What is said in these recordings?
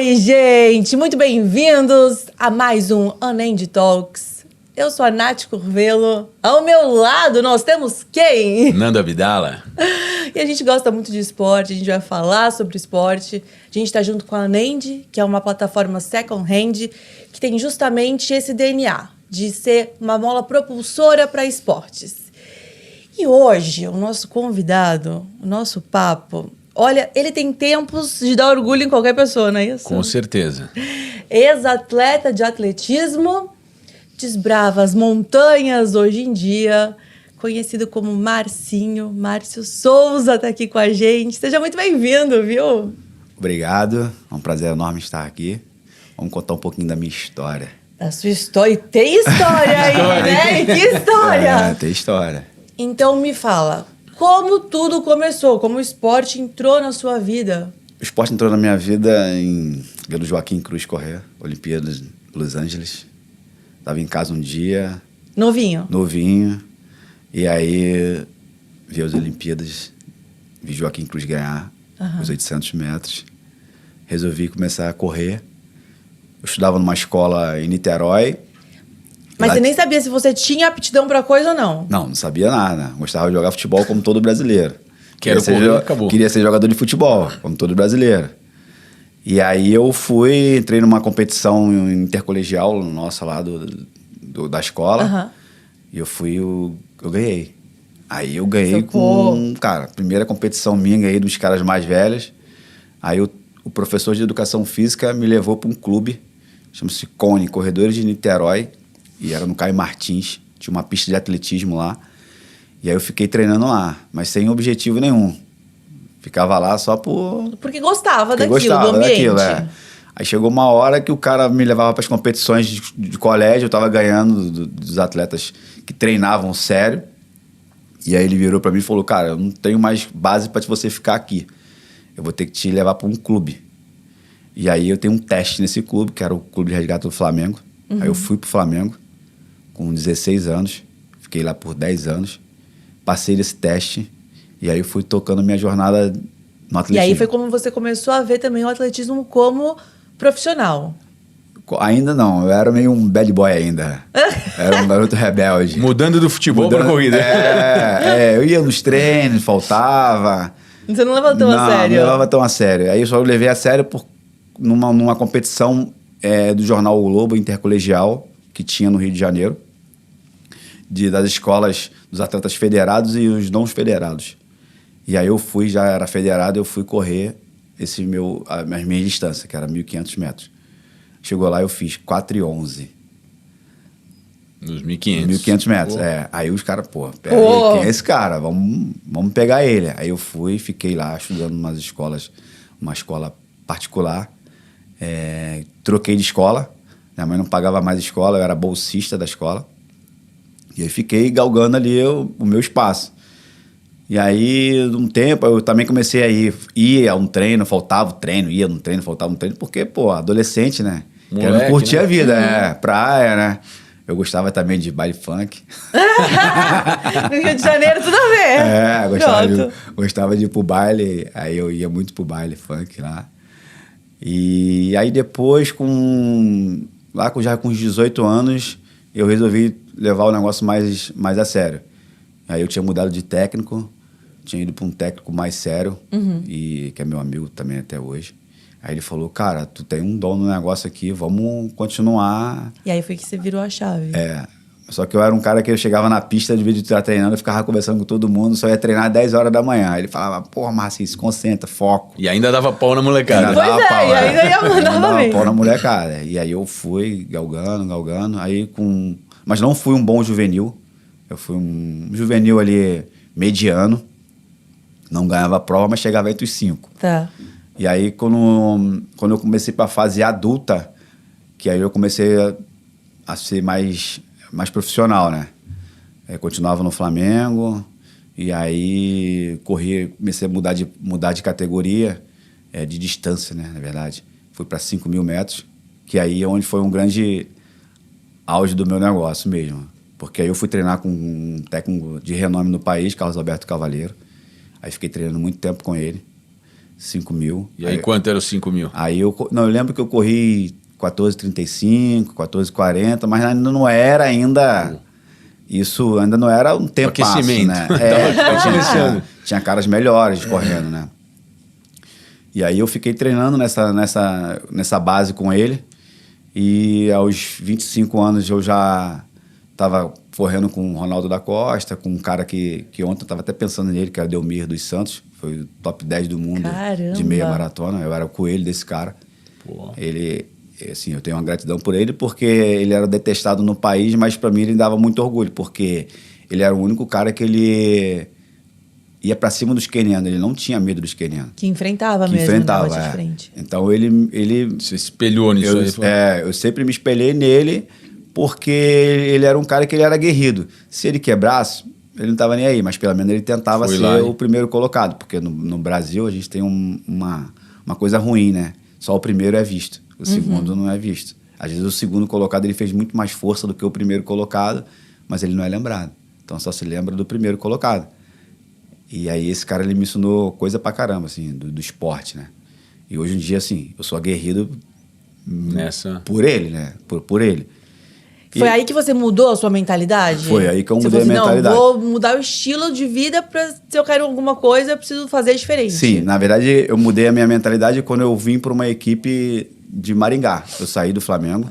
Oi, gente! Muito bem-vindos a mais um Unend Talks. Eu sou a Nath Curvelo. Ao meu lado nós temos quem? Nando Abdala. E a gente gosta muito de esporte, a gente vai falar sobre esporte. A gente está junto com a Unend, que é uma plataforma second hand, que tem justamente esse DNA de ser uma mola propulsora para esportes. E hoje, o nosso convidado, o nosso papo, olha, ele tem tempos de dar orgulho em qualquer pessoa, não é isso? Com certeza. Ex-atleta de atletismo, desbrava as montanhas hoje em dia, conhecido como Marcinho. Márcio Souza está aqui com a gente. Seja muito bem-vindo, viu? Obrigado, é um prazer enorme estar aqui. Vamos contar um pouquinho da minha história. Da sua história. E tem história aí, né? E que história! É, tem história. Então me fala, como tudo começou? Como o esporte entrou na sua vida? O esporte entrou na minha vida pelo Joaquim Cruz Correa, Olimpíadas de Los Angeles. Estava em casa um dia, novinho, e aí vi as Olimpíadas, vi Joaquim Cruz ganhar os 800 metros. Resolvi começar a correr. Eu estudava numa escola em Niterói. Mas você nem sabia se você tinha aptidão pra coisa ou não? Não sabia nada. Gostava de jogar futebol como todo brasileiro. Acabou. Queria ser jogador de futebol, como todo brasileiro. E aí eu entrei numa competição intercolegial nossa lá da escola. E eu ganhei. Aí eu ganhei primeira competição minha, ganhei dos caras mais velhos. Aí o professor de educação física me levou para um clube, chama-se CONE, Corredores de Niterói. E era no Caio Martins, tinha uma pista de atletismo lá. E aí eu fiquei treinando lá, mas sem objetivo nenhum. Ficava lá só porque gostava daquilo, do ambiente. Aí chegou uma hora que o cara me levava para as competições de colégio, eu tava ganhando dos atletas que treinavam sério. E aí ele virou para mim e falou, cara, eu não tenho mais base para você ficar aqui. Eu vou ter que te levar para um clube. E aí eu tenho um teste nesse clube, que era o Clube de Resgate do Flamengo. Aí eu fui pro Flamengo com 16 anos, fiquei lá por 10 anos, passei desse teste e aí eu fui tocando minha jornada no atletismo. E aí foi como você começou a ver também o atletismo como profissional. Ainda não, eu era meio um bad boy ainda. Era um garoto rebelde. Mudando do futebol pra corrida. Eu ia nos treinos, faltava. Você não levava tão a sério? Não levava tão a sério. Aí eu só levei a sério numa competição do jornal O Globo Intercolegial, que tinha no Rio de Janeiro, das escolas dos atletas federados e os não federados. E aí eu já era federado, eu fui correr a minha distância, que era 1.500 metros. Chegou lá, eu fiz 4:11. Nos 1.500. 1.500 metros, Aí os caras, pera aí, quem é esse cara? Vamos pegar ele. Aí eu fiquei lá estudando uma escola particular. Troquei de escola, minha mãe não pagava mais escola, eu era bolsista da escola. E aí fiquei galgando ali o meu espaço. E aí, um tempo, eu também comecei a ir a um treino, faltava o treino, ia num treino, faltava um treino, porque, adolescente, né? Querendo curtir a vida, praia, né? Eu gostava também de baile funk. No Rio de Janeiro, tudo a ver. Gostava de ir pro baile, aí eu ia muito pro baile funk lá. E aí depois, já com os 18 anos, eu resolvi levar o negócio mais a sério. Aí eu tinha mudado de técnico, tinha ido para um técnico mais sério, que é meu amigo também até hoje. Aí ele falou, cara, tu tem um dom no negócio aqui, vamos continuar. E aí foi que você virou a chave. Só que eu era um cara que eu chegava na pista, de vez de estar treinando, eu ficava conversando com todo mundo, só ia treinar às 10 horas da manhã. Aí ele falava, Marcinho, se concentra, foco. E ainda dava pau na molecada. E ainda ia mandar pau na molecada. E aí eu fui galgando, mas não fui um bom juvenil. Eu fui um juvenil ali mediano, não ganhava prova, mas chegava entre os 5. Tá. E aí quando eu comecei para a fase adulta, que aí eu comecei a ser mais profissional, né? Eu continuava no Flamengo, e aí comecei a mudar de categoria, de distância, né? Na verdade. Fui para 5.000 metros, que aí é onde foi um grande auge do meu negócio mesmo. Porque aí eu fui treinar com um técnico de renome no país, Carlos Alberto Cavaleiro. Aí fiquei treinando muito tempo com ele. 5 mil. E aí quanto era os 5 mil? Aí eu lembro que eu corri 14,35, 14,40, mas ainda não era ainda... Isso ainda não era um tempo aquecimento, né? Tinha caras melhores correndo, né? E aí eu fiquei treinando nessa base com ele. E aos 25 anos eu já estava correndo com o Ronaldo da Costa, com um cara que ontem eu estava até pensando nele, que era Delmir dos Santos. Foi o top 10 do mundo. Caramba. De meia maratona. Eu era o coelho desse cara. Pô. Ele, assim, eu tenho uma gratidão por ele, porque ele era detestado no país, mas para mim ele dava muito orgulho, porque ele era o único cara que ele ia para cima dos quenianos, ele não tinha medo dos quenianos. Que enfrentava mesmo, enfrentava, de frente. Então ele Você espelhou nisso aí? Eu sempre me espelhei nele, porque ele era um cara que ele era aguerrido. Se ele quebrasse, ele não estava nem aí, mas pelo menos ele tentava ser o primeiro colocado, porque no Brasil a gente tem uma coisa ruim, né? Só o primeiro é visto, o segundo não é visto. Às vezes o segundo colocado ele fez muito mais força do que o primeiro colocado, mas ele não é lembrado. Então só se lembra do primeiro colocado. E aí esse cara ele me ensinou coisa pra caramba, assim, do esporte, né? E hoje em dia, assim, eu sou aguerrido por ele, né? Por ele. Foi aí que você mudou a sua mentalidade? Foi aí que eu mudei a assim, mentalidade. Não, vou mudar o estilo de vida se eu quero alguma coisa, eu preciso fazer diferente. Sim, na verdade eu mudei a minha mentalidade quando eu vim para uma equipe de Maringá. Eu saí do Flamengo,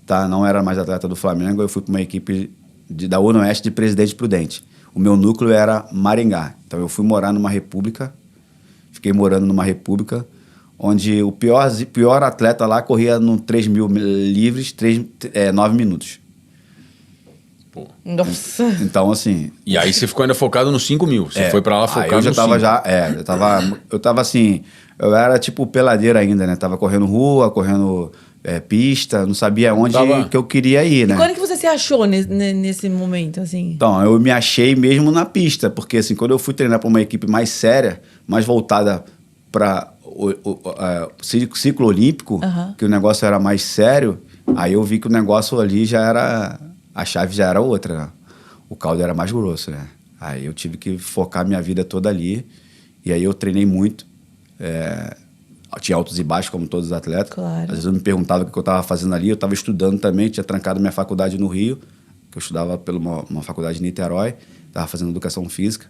tá? Não era mais atleta do Flamengo, eu fui para uma equipe da Unoeste de Presidente Prudente. O meu núcleo era Maringá. Então eu fui morar numa república, fiquei morando numa república, onde o pior atleta lá corria no 3 mil livres, 9 minutos. Pô. Nossa. Então, assim... E aí você ficou ainda focado nos 5 mil. Você foi pra lá focado nos 5 mil. Eu tava assim... Eu era tipo peladeiro ainda, né? Tava correndo rua, correndo pista, não sabia onde que eu queria ir, né? E quando que você se achou nesse momento, assim? Então, eu me achei mesmo na pista, porque assim, quando eu fui treinar para uma equipe mais séria, mais voltada para o ciclo olímpico, que o negócio era mais sério, aí eu vi que o negócio ali já era... A chave já era outra, né? O caldo era mais grosso, né? Aí eu tive que focar minha vida toda ali, e aí eu treinei muito. Tinha altos e baixos, como todos os atletas. Claro. Às vezes eu me perguntava o que eu estava fazendo ali. Eu estava estudando também, tinha trancado minha faculdade no Rio, que eu estudava pela uma faculdade de Niterói, estava fazendo educação física.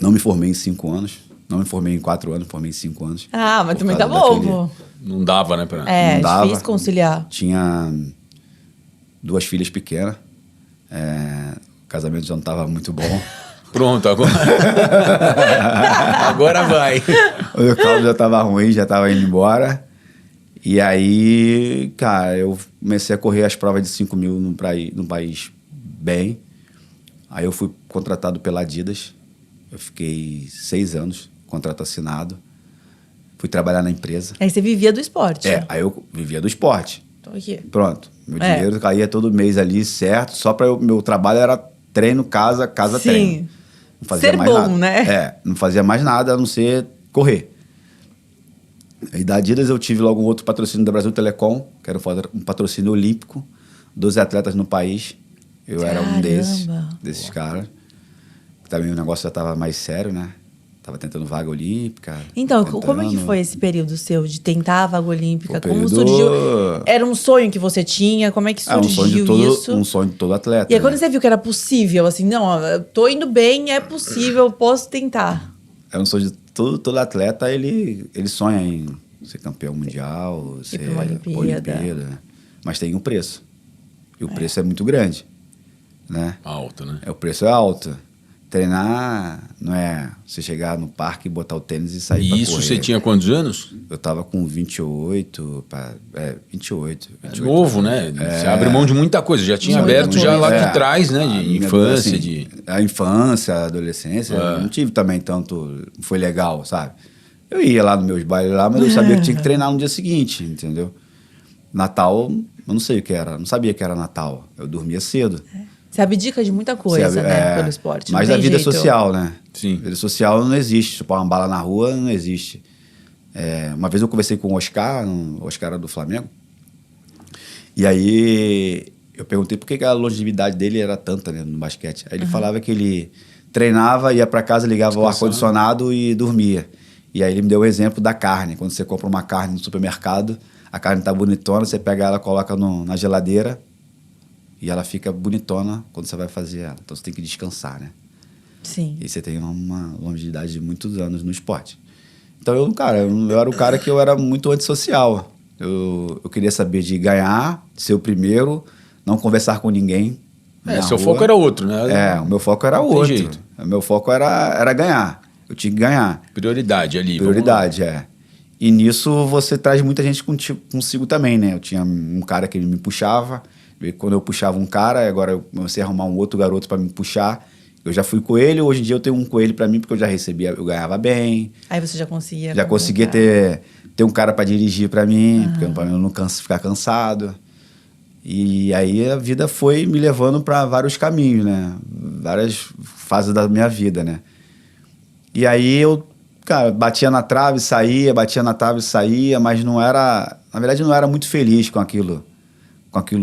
Não me formei em 5 anos, não me formei em 4 anos, me formei em 5 anos. Ah, mas também tá bom, pô. Não dava, né? É, não dava. difícil conciliar. Tinha 2 filhas pequenas, o casamento já não estava muito bom. Pronto, agora... agora vai. O caldo já estava ruim, já estava indo embora. E aí, cara, eu comecei a correr as provas de 5 mil no país bem. Aí eu fui contratado pela Adidas. Eu fiquei 6 anos, contrato assinado. Fui trabalhar na empresa. Aí você vivia do esporte. Aí eu vivia do esporte. Tô aqui. Pronto. Meu dinheiro caía todo mês ali, certo? Só para meu trabalho era treino, casa, Sim. treino. Não fazia Ser mais bom, nada. né? Não fazia mais nada a não ser correr. E da Adidas eu tive logo um outro patrocínio da Brasil Telecom, que era um patrocínio olímpico, 12 atletas no país. Eu era um desses caras. Também o negócio já estava mais sério, né? Tava tentando vaga olímpica. Então, como é que foi esse período seu de tentar a vaga olímpica? Como período... surgiu? Era um sonho que você tinha? Como é que surgiu isso? Um sonho de todo atleta. E aí, quando você viu que era possível, assim, não, eu tô indo bem, é possível, eu posso tentar. É um sonho de todo atleta, ele sonha em ser campeão mundial, ser pra uma Olimpíada. Mas tem um preço. E o preço é muito grande, né? Alto, né? O preço é alto. Treinar não é você chegar no parque e botar o tênis e sair pra correr. E isso você tinha quantos anos? Eu tava com 28, 28. Novo, né? Você abre mão de muita coisa. Já tinha aberto já lá de trás, né? De infância, assim, a infância, a adolescência, eu não tive também tanto... Foi legal, sabe? Eu ia lá nos meus bailes lá, mas eu sabia que tinha que treinar no dia seguinte, entendeu? Natal, eu não sei o que era. Não sabia que era Natal. Eu dormia cedo. Você abdica de muita coisa, né? Pelo esporte. Mas a vida social, né? Sim. A vida social não existe. Tipo, uma bala na rua não existe. Uma vez eu conversei com o Oscar era do Flamengo. E aí eu perguntei por que a longevidade dele era tanta, né, no basquete. Aí ele falava que ele treinava, ia para casa, ligava o ar-condicionado e dormia. E aí ele me deu o exemplo da carne. Quando você compra uma carne no supermercado, a carne tá bonitona, você pega ela, coloca na geladeira e ela fica bonitona quando você vai fazer ela. Então você tem que descansar, né? Sim. E você tem uma longevidade de muitos anos no esporte. Então eu era o cara que eu era muito antissocial. Eu queria saber de ganhar, ser o primeiro, não conversar com ninguém. Seu foco era outro, né? O meu foco era outro. Jeito. O meu foco era ganhar. Eu tinha que ganhar. Prioridade ali. Prioridade, E nisso você traz muita gente consigo também, né? Eu tinha um cara que me puxava. E quando eu puxava um cara, agora eu comecei a arrumar um outro garoto para me puxar. Eu já fui coelho, hoje em dia eu tenho um coelho para mim, porque eu já recebia, eu ganhava bem. Aí você já conseguia... Já conseguia ter um cara para dirigir para mim, porque para eu não ficar cansado. E aí a vida foi me levando para vários caminhos, né? Várias fases da minha vida, né? E aí eu, cara, batia na trave, saía, mas não era... Na verdade, não era muito feliz com aquilo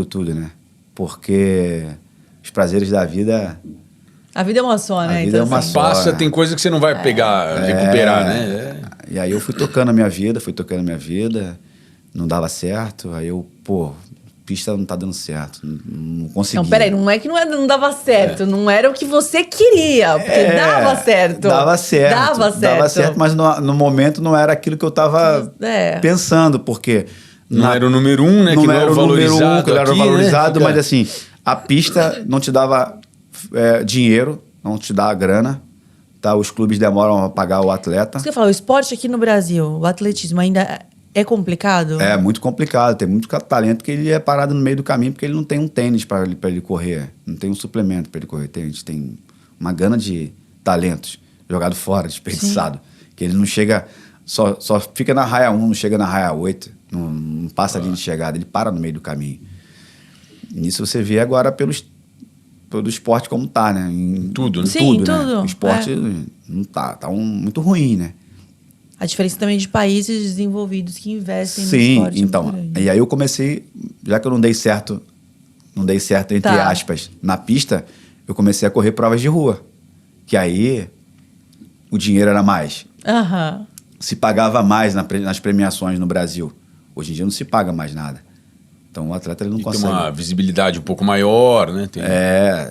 tudo, né? Porque os prazeres da vida... A vida é uma só, né? A vida é uma só. Passa, tem coisa que você não vai pegar, recuperar, né? E aí eu fui tocando a minha vida, não dava certo, aí eu, pista não tá dando certo, não conseguia. Não, peraí, não é que não dava certo, não era o que você queria, porque dava certo. Dava certo, mas no momento não era aquilo que eu tava pensando, porque... Não era o número 1, né? Não era o número 1, que era valorizado, mas assim, a pista não te dava dinheiro, não te dá grana, tá? Os clubes demoram a pagar o atleta. Isso que eu falo, o esporte aqui no Brasil, o atletismo ainda é complicado? É muito complicado, tem muito talento que ele é parado no meio do caminho porque ele não tem um tênis para ele correr, não tem um suplemento para ele correr. A gente tem uma gana de talentos jogado fora, desperdiçado, que ele não chega, só fica na raia 1, não chega na raia 8, não passa a linha de chegada, ele para no meio do caminho. Nisso você vê agora pelo esporte como tá, né? Em tudo, né? Sim, tudo, tudo. Né? O esporte não tá muito ruim, né? A diferença também de países desenvolvidos que investem no Sim, esporte. então. E aí eu comecei, já que eu não dei certo entre aspas, na pista, eu comecei a correr provas de rua. Que aí o dinheiro era mais. Se pagava mais nas premiações no Brasil. Hoje em dia não se paga mais nada. Então o atleta ele não consegue. Tem uma visibilidade um pouco maior, né?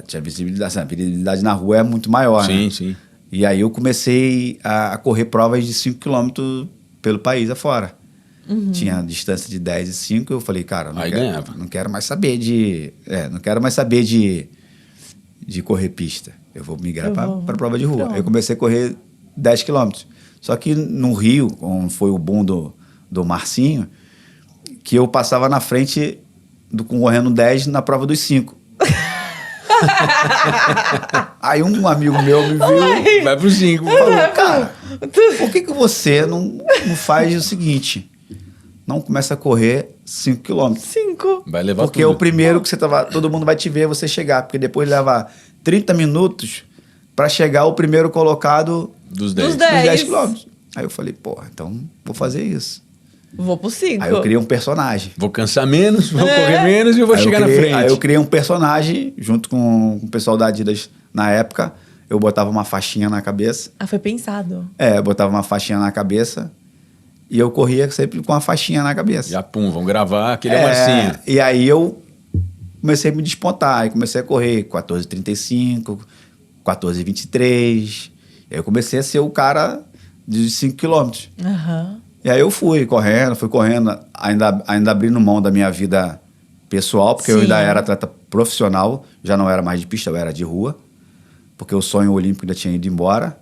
Tinha visibilidade. A visibilidade na rua é muito maior, né? Sim, sim. E aí eu comecei a correr provas de 5 km pelo país afora. Tinha distância de 10 e 5, eu falei, cara, não quero mais saber de correr pista. Eu vou migrar para prova de rua. Pronto. Eu comecei a correr 10 km. Só que no Rio, como foi o boom do Marcinho, que eu passava na frente correndo 10 na prova dos 5. Aí um amigo meu me viu, vai pro 5. Falou, cara, por que você não faz o seguinte? Não começa a correr 5 km. 5. Vai levar porque tudo. É o primeiro que todo mundo vai te ver você chegar, porque depois leva 30 minutos para chegar o primeiro colocado dos 10 km. Aí eu falei, então vou fazer isso. Vou pro 5. Aí eu criei um personagem. Vou cansar menos, vou correr menos e eu vou chegar na frente. Aí eu criei um personagem junto com o pessoal da Adidas na época. Eu botava uma faixinha na cabeça. Foi pensado. Eu botava uma faixinha na cabeça e eu corria sempre com a faixinha na cabeça. Já vamos gravar aquele Marcinho. E aí eu comecei a me despontar. Aí comecei a correr 14,35, 14,23. E aí eu comecei a ser o cara de 5 quilômetros. E aí eu fui correndo, ainda abrindo mão da minha vida pessoal, porque eu ainda era atleta profissional, já não era mais de pista, eu era de rua, porque o sonho olímpico ainda tinha ido embora.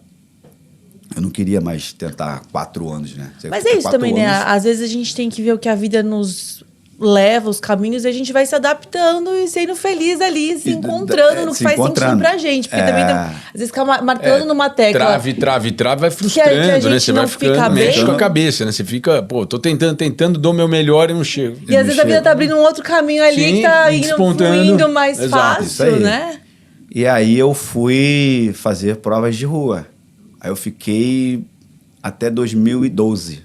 Eu não queria mais tentar 4 anos, né? Mas é isso também, né? Às vezes a gente tem que ver o que a vida nos leva, os caminhos, e a gente vai se adaptando e sendo feliz ali, se encontrando no que faz sentido pra gente. Porque também, às vezes, ficar martelando numa tecla... Trave, vai frustrando, né? Você vai ficando, mexe com a cabeça, né? Você fica, tô tentando, dou o meu melhor e não chego. E às vezes a vida tá abrindo um outro caminho ali que tá fluindo mais fácil, né? E aí eu fui fazer provas de rua. Aí eu fiquei até 2012.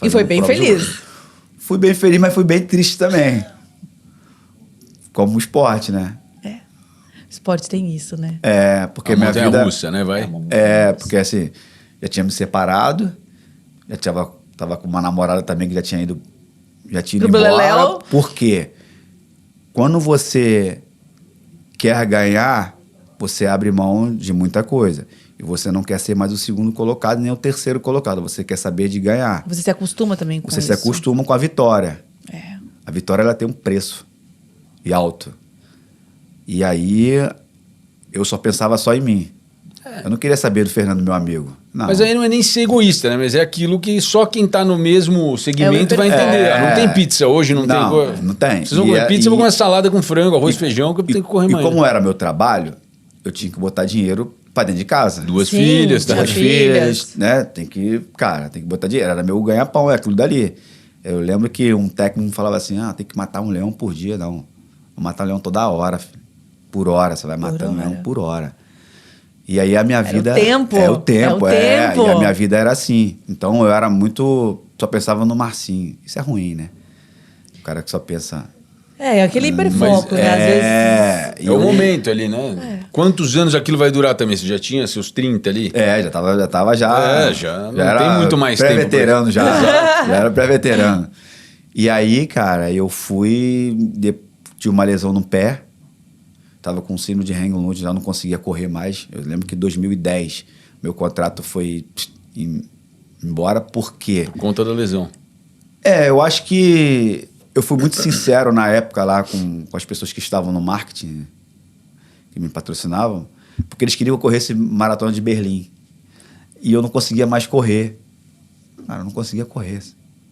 E foi bem feliz. Fui bem feliz, mas fui bem triste também. Como esporte, né? Esporte tem isso, né? Porque minha vida... russa, né? Vai. Porque assim, já tinha me separado. Já tava com uma namorada também que já tinha ido embora. Por quê? Quando você quer ganhar, você abre mão de muita coisa. E você não quer ser mais o segundo colocado, nem o terceiro colocado. Você quer saber de ganhar. Você se acostuma também com isso. Você se acostuma com a vitória. A vitória, ela tem um preço. E alto. E aí, eu só pensava só em mim. Eu não queria saber do Fernando, meu amigo. Não. Mas aí não é nem ser egoísta, né? Mas é aquilo que só quem tá no mesmo segmento vai entender. Não tem pizza hoje, não tem... Não tem. Vocês vão comer pizza, eu vou comer salada com frango, arroz, feijão, que eu tenho que correr mais. E como era meu trabalho, eu tinha que botar dinheiro pra dentro de casa. Duas filhas, né? Tem que botar dinheiro. Era meu ganha-pão, é aquilo dali. Eu lembro que um técnico falava assim, tem que matar um leão por dia. Não, vou matar um leão toda hora, filho. Por hora, você vai matando um leão por hora. E aí a minha vida... o tempo. É o tempo. E a minha vida era assim. Então eu era muito... Só pensava no Marcinho. Isso é ruim, né? O cara que só pensa... Aquele hiperfoco, né? Às vezes... É o momento ali, né? Quantos anos aquilo vai durar também? Você já tinha seus 30 ali? Já tava. Já não tem muito mais tempo. Pré-veterano já era pré-veterano. E aí, cara, eu fui... Tive uma lesão no pé. Tava com síndrome de Hang-Lund, já não conseguia correr mais. Eu lembro que em 2010 meu contrato foi embora. Por quê? Por conta da lesão. Eu acho que eu fui muito sincero na época lá com as pessoas que estavam no marketing, que me patrocinavam, porque eles queriam que eu corresse maratona de Berlim. E eu não conseguia mais correr. Cara, eu não conseguia correr.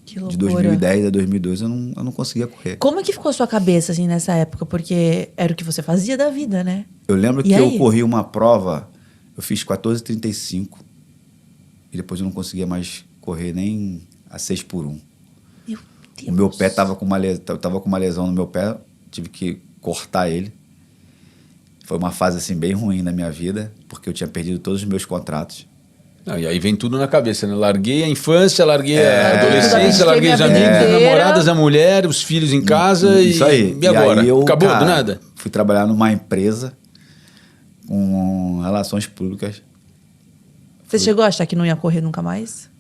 Que loucura. De 2010 a 2012 eu não conseguia correr. Como é que ficou a sua cabeça, assim, nessa época? Porque era o que você fazia da vida, né? Eu lembro que eu corri uma prova, eu fiz 14,35. E depois eu não conseguia mais correr nem a 6 por 1. Meu Deus. O meu pé tava com uma lesão no meu pé, tive que cortar ele. Foi uma fase assim bem ruim na minha vida, porque eu tinha perdido todos os meus contratos. E aí vem tudo na cabeça, né? Larguei a infância, larguei a adolescência, larguei os amigos, as namoradas, a mulher, os filhos em casa Isso aí. E agora? Aí Acabou do nada? Fui trabalhar numa empresa com relações públicas. Você chegou a achar que não ia correr nunca mais?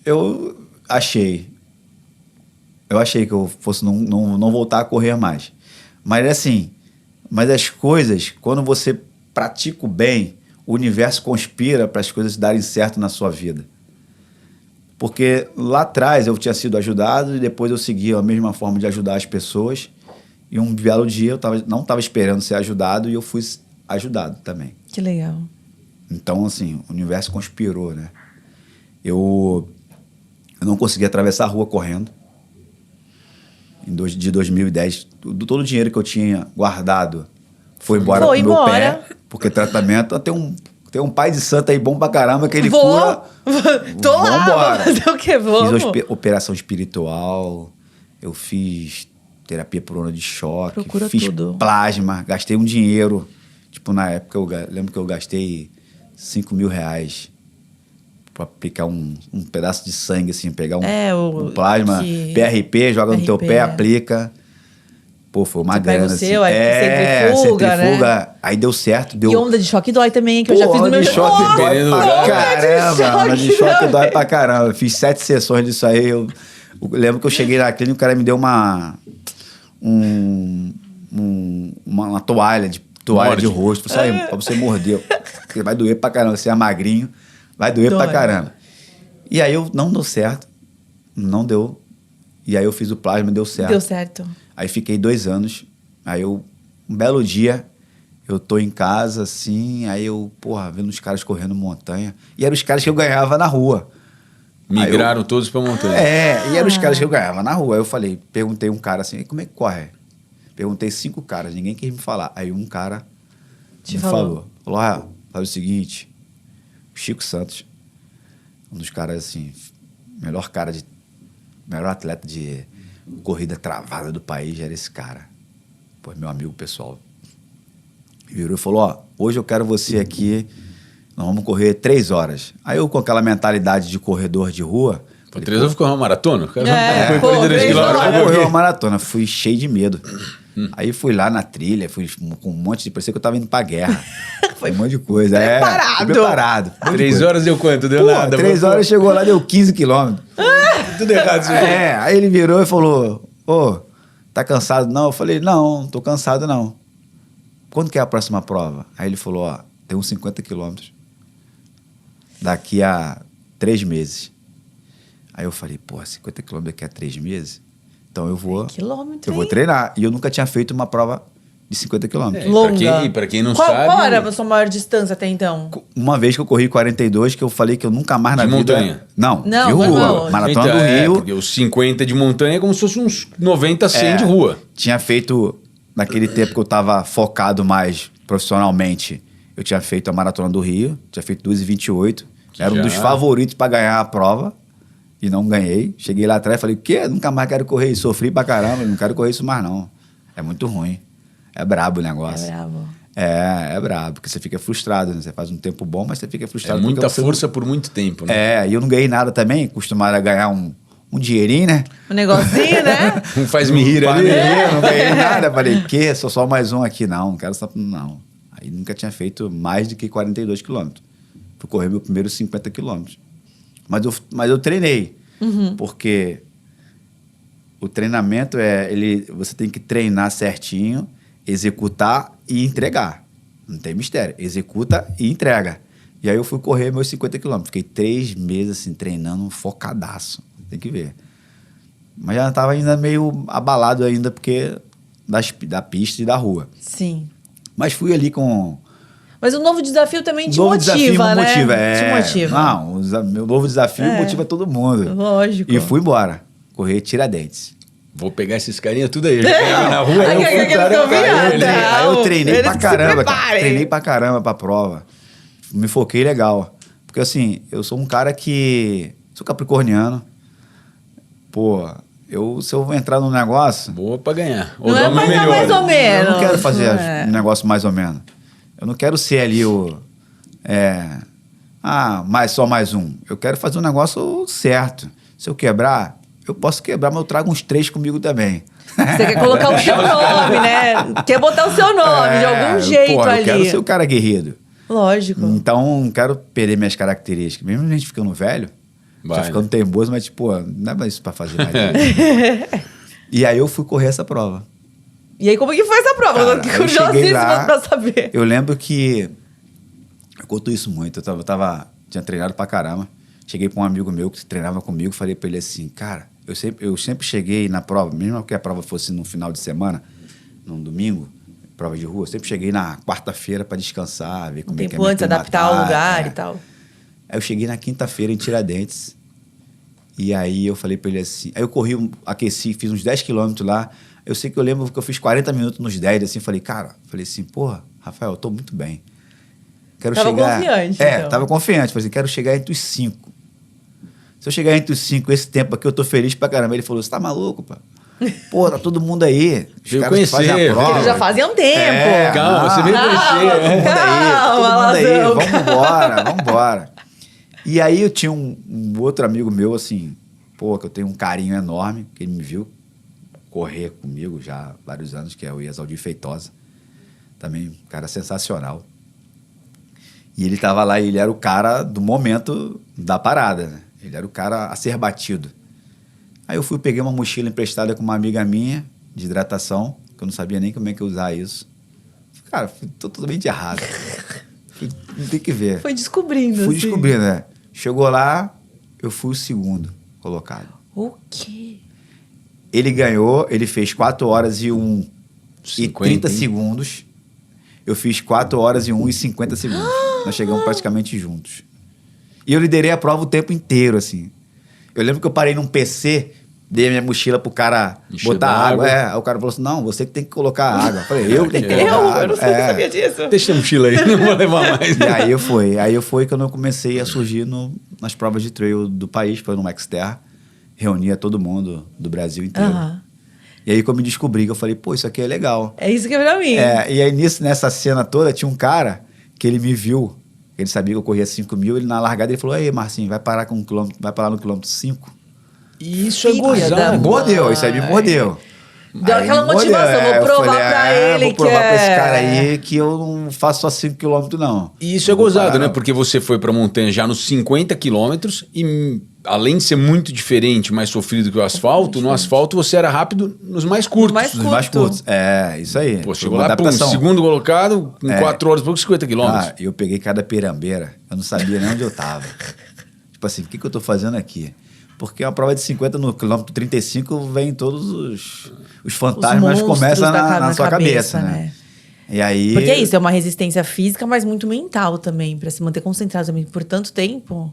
Eu achei que eu fosse não voltar a correr mais. Mas assim, as coisas, quando você pratica o bem, o universo conspira para as coisas darem certo na sua vida. Porque lá atrás eu tinha sido ajudado e depois eu segui a mesma forma de ajudar as pessoas. E um belo dia eu não estava esperando ser ajudado e eu fui ajudado também. Que legal. Então, assim, o universo conspirou, né? Eu não consegui atravessar a rua correndo. De 2010, todo o dinheiro que eu tinha guardado foi embora pro meu pé. Porque tratamento... Tem um pai de santo aí bom pra caramba que ele cura... Tô lá, vou fazer o quê? Vamos. Fiz operação espiritual, eu fiz terapia por onda de choque, fiz tudo. Plasma, gastei um dinheiro. Tipo, na época, eu lembro que eu gastei R$5.000 pra aplicar um pedaço de sangue, assim, pegar um plasma, PRP, joga no teu pé, aplica. Pô, foi uma grana, assim. Seu, centrifuga, né? Aí deu certo. E onda de choque dói também, que eu já fiz no meu choque. Dói pra caramba. Onda de choque dói pra caramba. Fiz 7 sessões disso aí. Eu lembro que eu cheguei na clínica, o cara me deu uma toalha de rosto. Pra você morder. Porque vai doer pra caramba. Você é magrinho, vai doer pra caramba. E aí não deu certo. Não deu. E aí eu fiz o plasma e deu certo. Deu certo. Aí fiquei 2 anos. Aí um belo dia, eu tô em casa, assim, aí eu, vendo os caras correndo montanha. E eram os caras que eu ganhava na rua. Migraram todos pra montanha. E eram os caras que eu ganhava na rua. Aí eu perguntei um cara assim, como é que corre? Perguntei 5 caras, ninguém quis me falar. Aí um cara me falou, faz o seguinte, o Chico Santos, um dos caras assim, melhor atleta de corrida travada do país, era esse cara. Pô, meu amigo pessoal. Virou e falou, hoje eu quero você aqui, nós vamos correr 3 horas. Aí eu, com aquela mentalidade de corredor de rua, O 3 anos ficou uma maratona? Correu uma maratona, fui cheio de medo. Aí fui lá na trilha, fui com um monte de... Parecia que eu tava indo pra guerra. Foi um monte de coisa. Preparado. 3 horas deu quanto? Deu nada. 3 horas chegou lá, deu 15 quilômetros. Tudo errado. Aí ele virou e falou, tá cansado não? Eu falei, não tô cansado não. Quando que é a próxima prova? Aí ele falou, tem uns 50 quilômetros. Daqui a 3 meses. Aí eu falei, 50 quilômetros daqui a 3 meses? Então eu vou treinar. E eu nunca tinha feito uma prova de 50 quilômetros. Longa. Pra quem não sabe... Qual era a sua maior distância até então? Uma vez que eu corri 42, que eu falei que eu nunca mais na vida... De montanha? Não, de rua. Maratona do Rio. Porque os 50 de montanha é como se fossem uns 90, 100 de rua. Tinha feito, naquele tempo que eu tava focado mais profissionalmente, eu tinha feito a Maratona do Rio, tinha feito 2h28. Era um dos favoritos para ganhar a prova. E não ganhei. Cheguei lá atrás e falei, o quê? Nunca mais quero correr isso. Sofri pra caramba, não quero correr isso mais não. É muito ruim. É brabo o negócio. É brabo. É brabo, porque você fica frustrado, né? Você faz um tempo bom, mas você fica frustrado. É muita força por muito tempo, né? E eu não ganhei nada também, acostumado a ganhar um dinheirinho, né? Um negocinho, né? Um faz-me rir ali. Não ganhei nada. Falei, sou só mais um aqui. Não quero só... Não. Aí nunca tinha feito mais do que 42 quilômetros. Fui correr meu primeiro 50 quilômetros. Mas eu treinei, porque o treinamento você tem que treinar certinho, executar e entregar. Não tem mistério. Executa e entrega. E aí eu fui correr meus 50 quilômetros. Fiquei 3 meses assim, treinando focadaço. Tem que ver. Mas já estava ainda meio abalado ainda, porque da pista e da rua. Sim. Mas fui ali com... Mas o novo desafio também te novo motiva, desafio né? Motiva, Te motiva. Não, meu novo desafio motiva todo mundo. Lógico. E fui embora. Correr Tiradentes. Vou pegar esses carinhas tudo aí. Na rua. Aí eu treinei pra caramba, cara. Treinei pra caramba pra prova. Me foquei legal. Porque assim, eu sou um cara que... Sou capricorniano. Se eu entrar num negócio... Boa pra ganhar. Ou não é mais ou menos. Eu não quero fazer um negócio mais ou menos. Eu não quero ser ali só mais um. Eu quero fazer um negócio certo. Se eu quebrar, eu posso quebrar, mas eu trago uns 3 comigo também. Você quer colocar o seu nome, né? Quer botar o seu nome de algum jeito ali. Eu quero ser o cara guerreiro. Lógico. Então, não quero perder minhas características. Mesmo a gente ficando velho, já ficando teimoso, mas não é mais isso pra fazer mais. E aí eu fui correr essa prova. E aí, como é que foi essa prova? Cara, eu curiosíssimo pra saber. Eu lembro que... Eu conto isso muito. Tinha treinado pra caramba. Cheguei pra um amigo meu que treinava comigo. Falei pra ele assim, cara, eu sempre cheguei na prova, mesmo que a prova fosse no final de semana, num domingo, prova de rua, eu sempre cheguei na quarta-feira pra descansar, ver como é que é. Tempo antes, adaptar o lugar e tal. Aí eu cheguei na quinta-feira em Tiradentes. E aí eu falei pra ele assim... Aí eu corri, aqueci, fiz uns 10 quilômetros lá. Eu lembro que eu fiz 40 minutos nos 10, assim, falei assim, Rafael, eu tô muito bem. Quero chegar... Tava confiante, então. Tava confiante. Falei assim, quero chegar entre os 5. Se eu chegar entre os 5, esse tempo aqui, eu tô feliz pra caramba. Ele falou, você tá maluco, pá? Tá todo mundo aí. Os caras que fazem a prova. Eles já fazem um tempo. Calma, você veio conhecer. Todo mundo aí. Vambora. E aí eu tinha um outro amigo meu, assim, que eu tenho um carinho enorme, que ele me viu correr comigo já há vários anos, que é o Esaldir Feitosa. Também um cara sensacional. E ele tava lá e ele era o cara do momento da parada, né? Ele era o cara a ser batido. Aí eu peguei uma mochila emprestada com uma amiga minha, de hidratação, que eu não sabia nem como é que eu usar isso. Cara, fui totalmente errado. Não tem que ver. Foi descobrindo. Fui descobrindo, né? Chegou lá, eu fui o segundo colocado. O quê? Ele ganhou, ele fez 4 horas e 1 e 30 segundos. Eu fiz 4 horas e 1 e 50 segundos. Nós chegamos praticamente juntos. E eu liderei a prova o tempo inteiro, assim. Eu lembro que eu parei num PC, dei a minha mochila pro cara botar água. Aí o cara falou assim, não, você que tem que colocar água. Eu falei, eu que tenho que colocar água. Eu não sabia disso. Deixa a mochila aí, não vou levar mais. E aí foi que eu comecei a surgir nas provas de trail do país, foi no Xterra. Reunia todo mundo do Brasil inteiro. E aí que eu me descobri, que eu falei, isso aqui é legal. É isso que é pra mim. E aí nessa cena toda, tinha um cara que ele me viu, ele sabia que eu corria 5 mil, ele na largada ele falou, ei, Marcinho, vai parar no quilômetro 5? E isso é Filha gozado. da Me mordeu, isso aí me mordeu. Deu Aí aquela me mordeu. motivação, vou Eu provar falei, pra ele vou provar que pra esse é. cara aí que eu não faço só 5 km, não. E isso é Não vou gozado, parar, né? não. Porque você foi pra montanha já nos 50 quilômetros e além de ser muito diferente, mais sofrido que o asfalto, no asfalto você era rápido nos mais curtos. mais Os mais curto. curtos. É, isso aí. Pô, Foi chegou uma lá, pum, adaptação. segundo colocado, em 4 horas e pouco, 50 quilômetros. Ah, eu peguei cada pirambeira, eu não sabia nem onde eu tava. Tipo assim, o que eu tô fazendo aqui? Porque a prova de 50 no quilômetro 35 vem todos os fantasmas monstros começam da na sua cabeça, né? né? E aí... Porque é isso, é uma resistência física, mas muito mental também, pra se manter concentrado também por tanto tempo.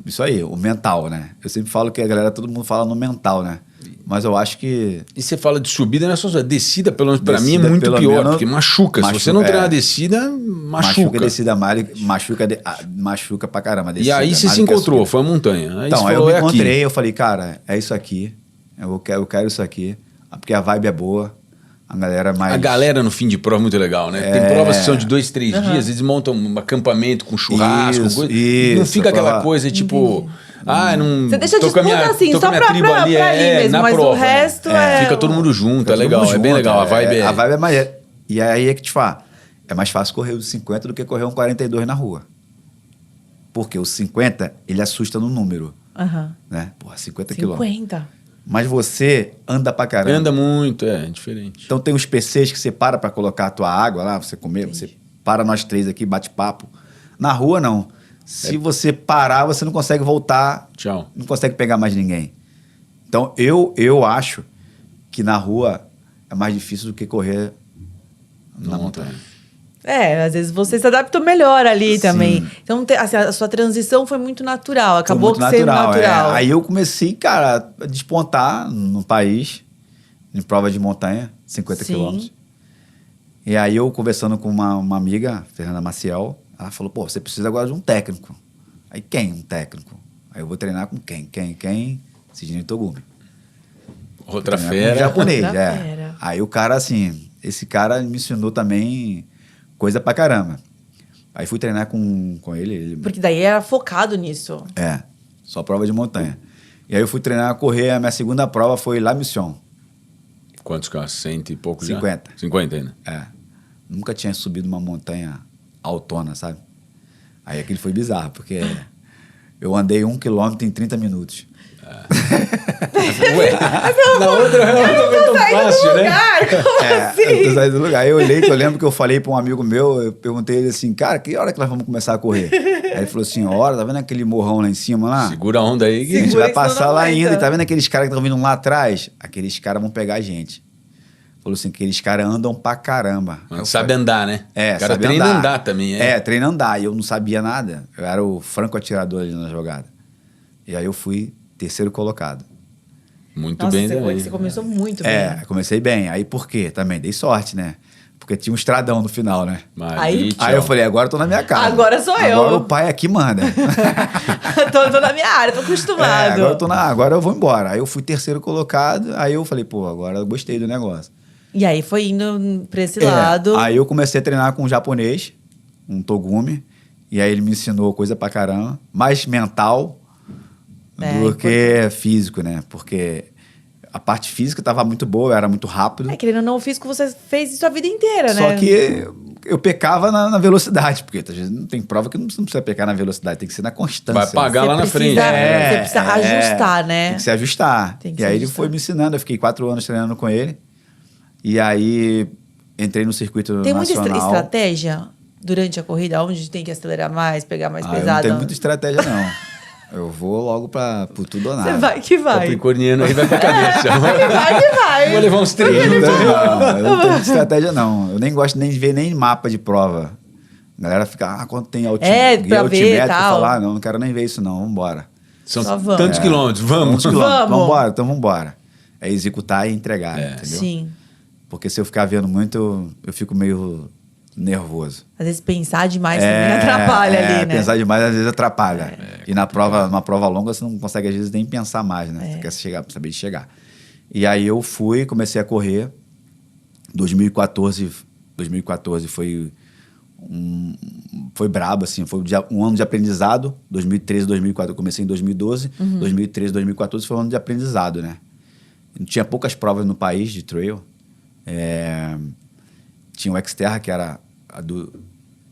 Isso aí, o mental, né? Eu sempre falo que a galera, todo mundo fala no mental, né? Mas eu acho que... E você fala de subida, não é só subida. Descida, pelo menos pra mim, é Descida, muito pelo pior, menos, porque machuca. Se você não treinar a descida, machuca. descida, machuca pra caramba. E Descida, aí você mais se do que a encontrou, subida. foi a montanha. Aí Então, você aí eu falou, me é aqui. encontrei, eu falei, cara, é isso aqui. Eu quero isso aqui. Porque a vibe é boa. A galera é mais... A galera no fim de prova é muito legal, né? Tem provas que são de 2, 3 dias, eles montam um acampamento com churrasco, Isso, coisa. isso, Não fica aquela prova- coisa tipo, não. Você deixa a tô com a disputa assim, tô com só a minha pra tribo ir mesmo, na mas prova, o resto é... Fica todo mundo junto, Fica é todo legal, mundo é bem junto, legal. A vibe é. A vibe é mais... E aí é que te fala, é mais fácil correr os 50 do que correr um 42 na rua. Porque o 50, ele assusta no número, Aham. né? Porra, 50 quilômetros. 50. Mas você anda pra caramba. Anda muito, é diferente. Então tem uns PCs que você para colocar a tua água lá, você comer, você para nós três aqui, bate papo. Na rua, não. Se você parar, você não consegue voltar. Tchau. Não consegue pegar mais ninguém. Então, eu acho que na rua é mais difícil do que correr na montanha. É, às vezes você se adaptou melhor ali Sim. também. Então, assim, a sua transição foi muito natural, acabou Foi muito sendo natural. Aí eu comecei, cara, a despontar no país, em prova de montanha, 50 Sim. quilômetros. E aí eu conversando com uma amiga, Fernanda Maciel, ela falou, pô, você precisa agora de um técnico. Aí quem? Um técnico. Aí eu vou treinar com quem? Quem? Sidney Togumi. Outra Treinar com um fera. japonês, Outra é. fera. Aí o cara, assim, esse cara me ensinou também coisa pra caramba. Aí fui treinar com ele. Porque daí era focado nisso. É, só prova de montanha. E aí eu fui treinar a correr, a minha segunda prova foi La Mission. Quantos carros? 100 e pouco já? 50. 50 ainda. É. Nunca tinha subido uma montanha autona, sabe? Aí aquilo foi bizarro, porque eu andei 1 quilômetro em 30 minutos. Ué, na outra não foi tão fácil, né? Como Eu tô saindo do lugar. Aí eu olhei, que eu lembro que eu falei para um amigo meu, eu perguntei ele assim, cara, que hora que nós vamos começar a correr? Aí ele falou assim, hora, tá vendo aquele morrão lá em cima lá? Segura a onda aí. A gente Segura vai que senão passar não lá aguenta. ainda. E tá vendo aqueles caras que estão vindo lá atrás? Aqueles caras vão pegar a gente. Falou assim, aqueles caras andam pra caramba. Aí eu Sabe falei, andar, né? É, o cara sabe treina andar também, é. É, treina andar. E eu não sabia nada. Eu era o franco atirador ali na jogada. E aí eu fui terceiro colocado. Muito Nossa, bem também. você começou muito bem. É, comecei bem. Aí por quê? Também dei sorte, né? Porque tinha um estradão no final, né? Aí- Aí eu falei, agora eu tô na minha casa. Agora sou eu. Agora o pai aqui manda. tô na minha área, tô acostumado. Agora eu vou embora. Aí eu fui terceiro colocado. Aí eu falei, pô, agora eu gostei do negócio. E aí foi indo pra esse É, lado. Aí eu comecei a treinar com um japonês, um Togumi. E aí ele me ensinou coisa pra caramba. Mais mental do que físico, né? Porque a parte física tava muito boa, eu era muito rápido. Querendo ou não, o físico você fez isso a vida inteira, né? Só que eu pecava na velocidade, porque às vezes não tem prova que não precisa pecar na velocidade, tem que ser na constância. Vai pagar Você lá na precisa- frente. Você precisa ajustar, né? Tem que se ajustar. Tem que E se aí ele ajustar. foi me ensinando, eu fiquei 4 anos treinando com ele. E aí entrei no circuito Tem muita nacional. estratégia durante a corrida, onde tem que acelerar mais, pegar mais Eu não pesado? tenho muita estratégia, não. Eu vou logo por tudo ou nada. Você vai que vai. Capricorniano aí vai pra cabeça. Vai que vai. Vou levar uns 3 Eu minutos. não tenho muita estratégia, não. Eu nem gosto nem de ver nem mapa de prova. A galera fica, quanto tem pra ver altimétrico? e tal. Eu falo, não quero nem ver isso, não. Vambora. São Só vamos. tantos quilômetros, vamos. Vamos. Vambora, então vambora. É executar e entregar, entendeu? Sim. Porque se eu ficar vendo muito, eu fico meio nervoso. Às vezes pensar demais também atrapalha ali, né? Pensar demais às vezes atrapalha. E numa prova longa você não consegue às vezes nem pensar mais, né? Você quer saber de chegar. E aí eu fui, comecei a correr. 2014 foi foi brabo, assim. Foi um ano de aprendizado. 2013, 2014. Eu comecei em 2012. 2013, 2014 foi um ano de aprendizado, né? Tinha poucas provas no país de trail. Tinha o Xterra, que era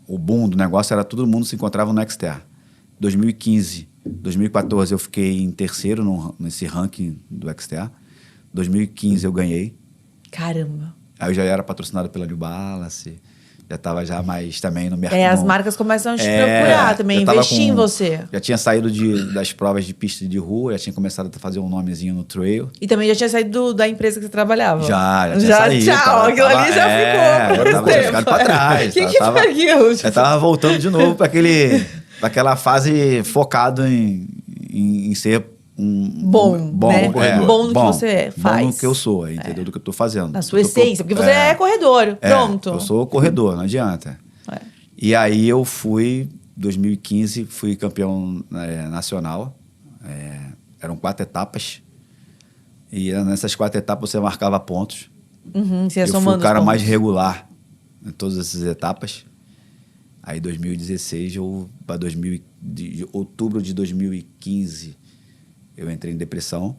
o boom do negócio, era todo mundo se encontrava no Xterra. 2015, 2014 eu fiquei em terceiro nesse ranking do Xterra. 2015 eu ganhei. Caramba. Aí eu já era patrocinado pela New Balance, já estava já mais também no mercado. As marcas começam a te procurar também, investir em você. Já tinha saído das provas de pista de rua, já tinha começado a fazer um nomezinho no trail. E também já tinha saído da empresa que você trabalhava. Já tinha saído. Tchau, aquilo ali já ficou. Eu tinha ficado pra trás. O que foi aquilo? Eu tava voltando de novo para aquela fase focado em ser bom, né? corredor. Bom do que você faz. Bom no que eu sou, entendeu? Do que eu tô fazendo. Na sua essência, porque você é corredor, pronto. Eu sou corredor, não adianta. E aí eu fui, 2015, fui campeão nacional. Eram 4 etapas. E nessas 4 etapas você marcava pontos. Você ia eu somando fui o cara pontos. mais regular em todas essas etapas. Aí 2016, de outubro de 2015, eu entrei em depressão.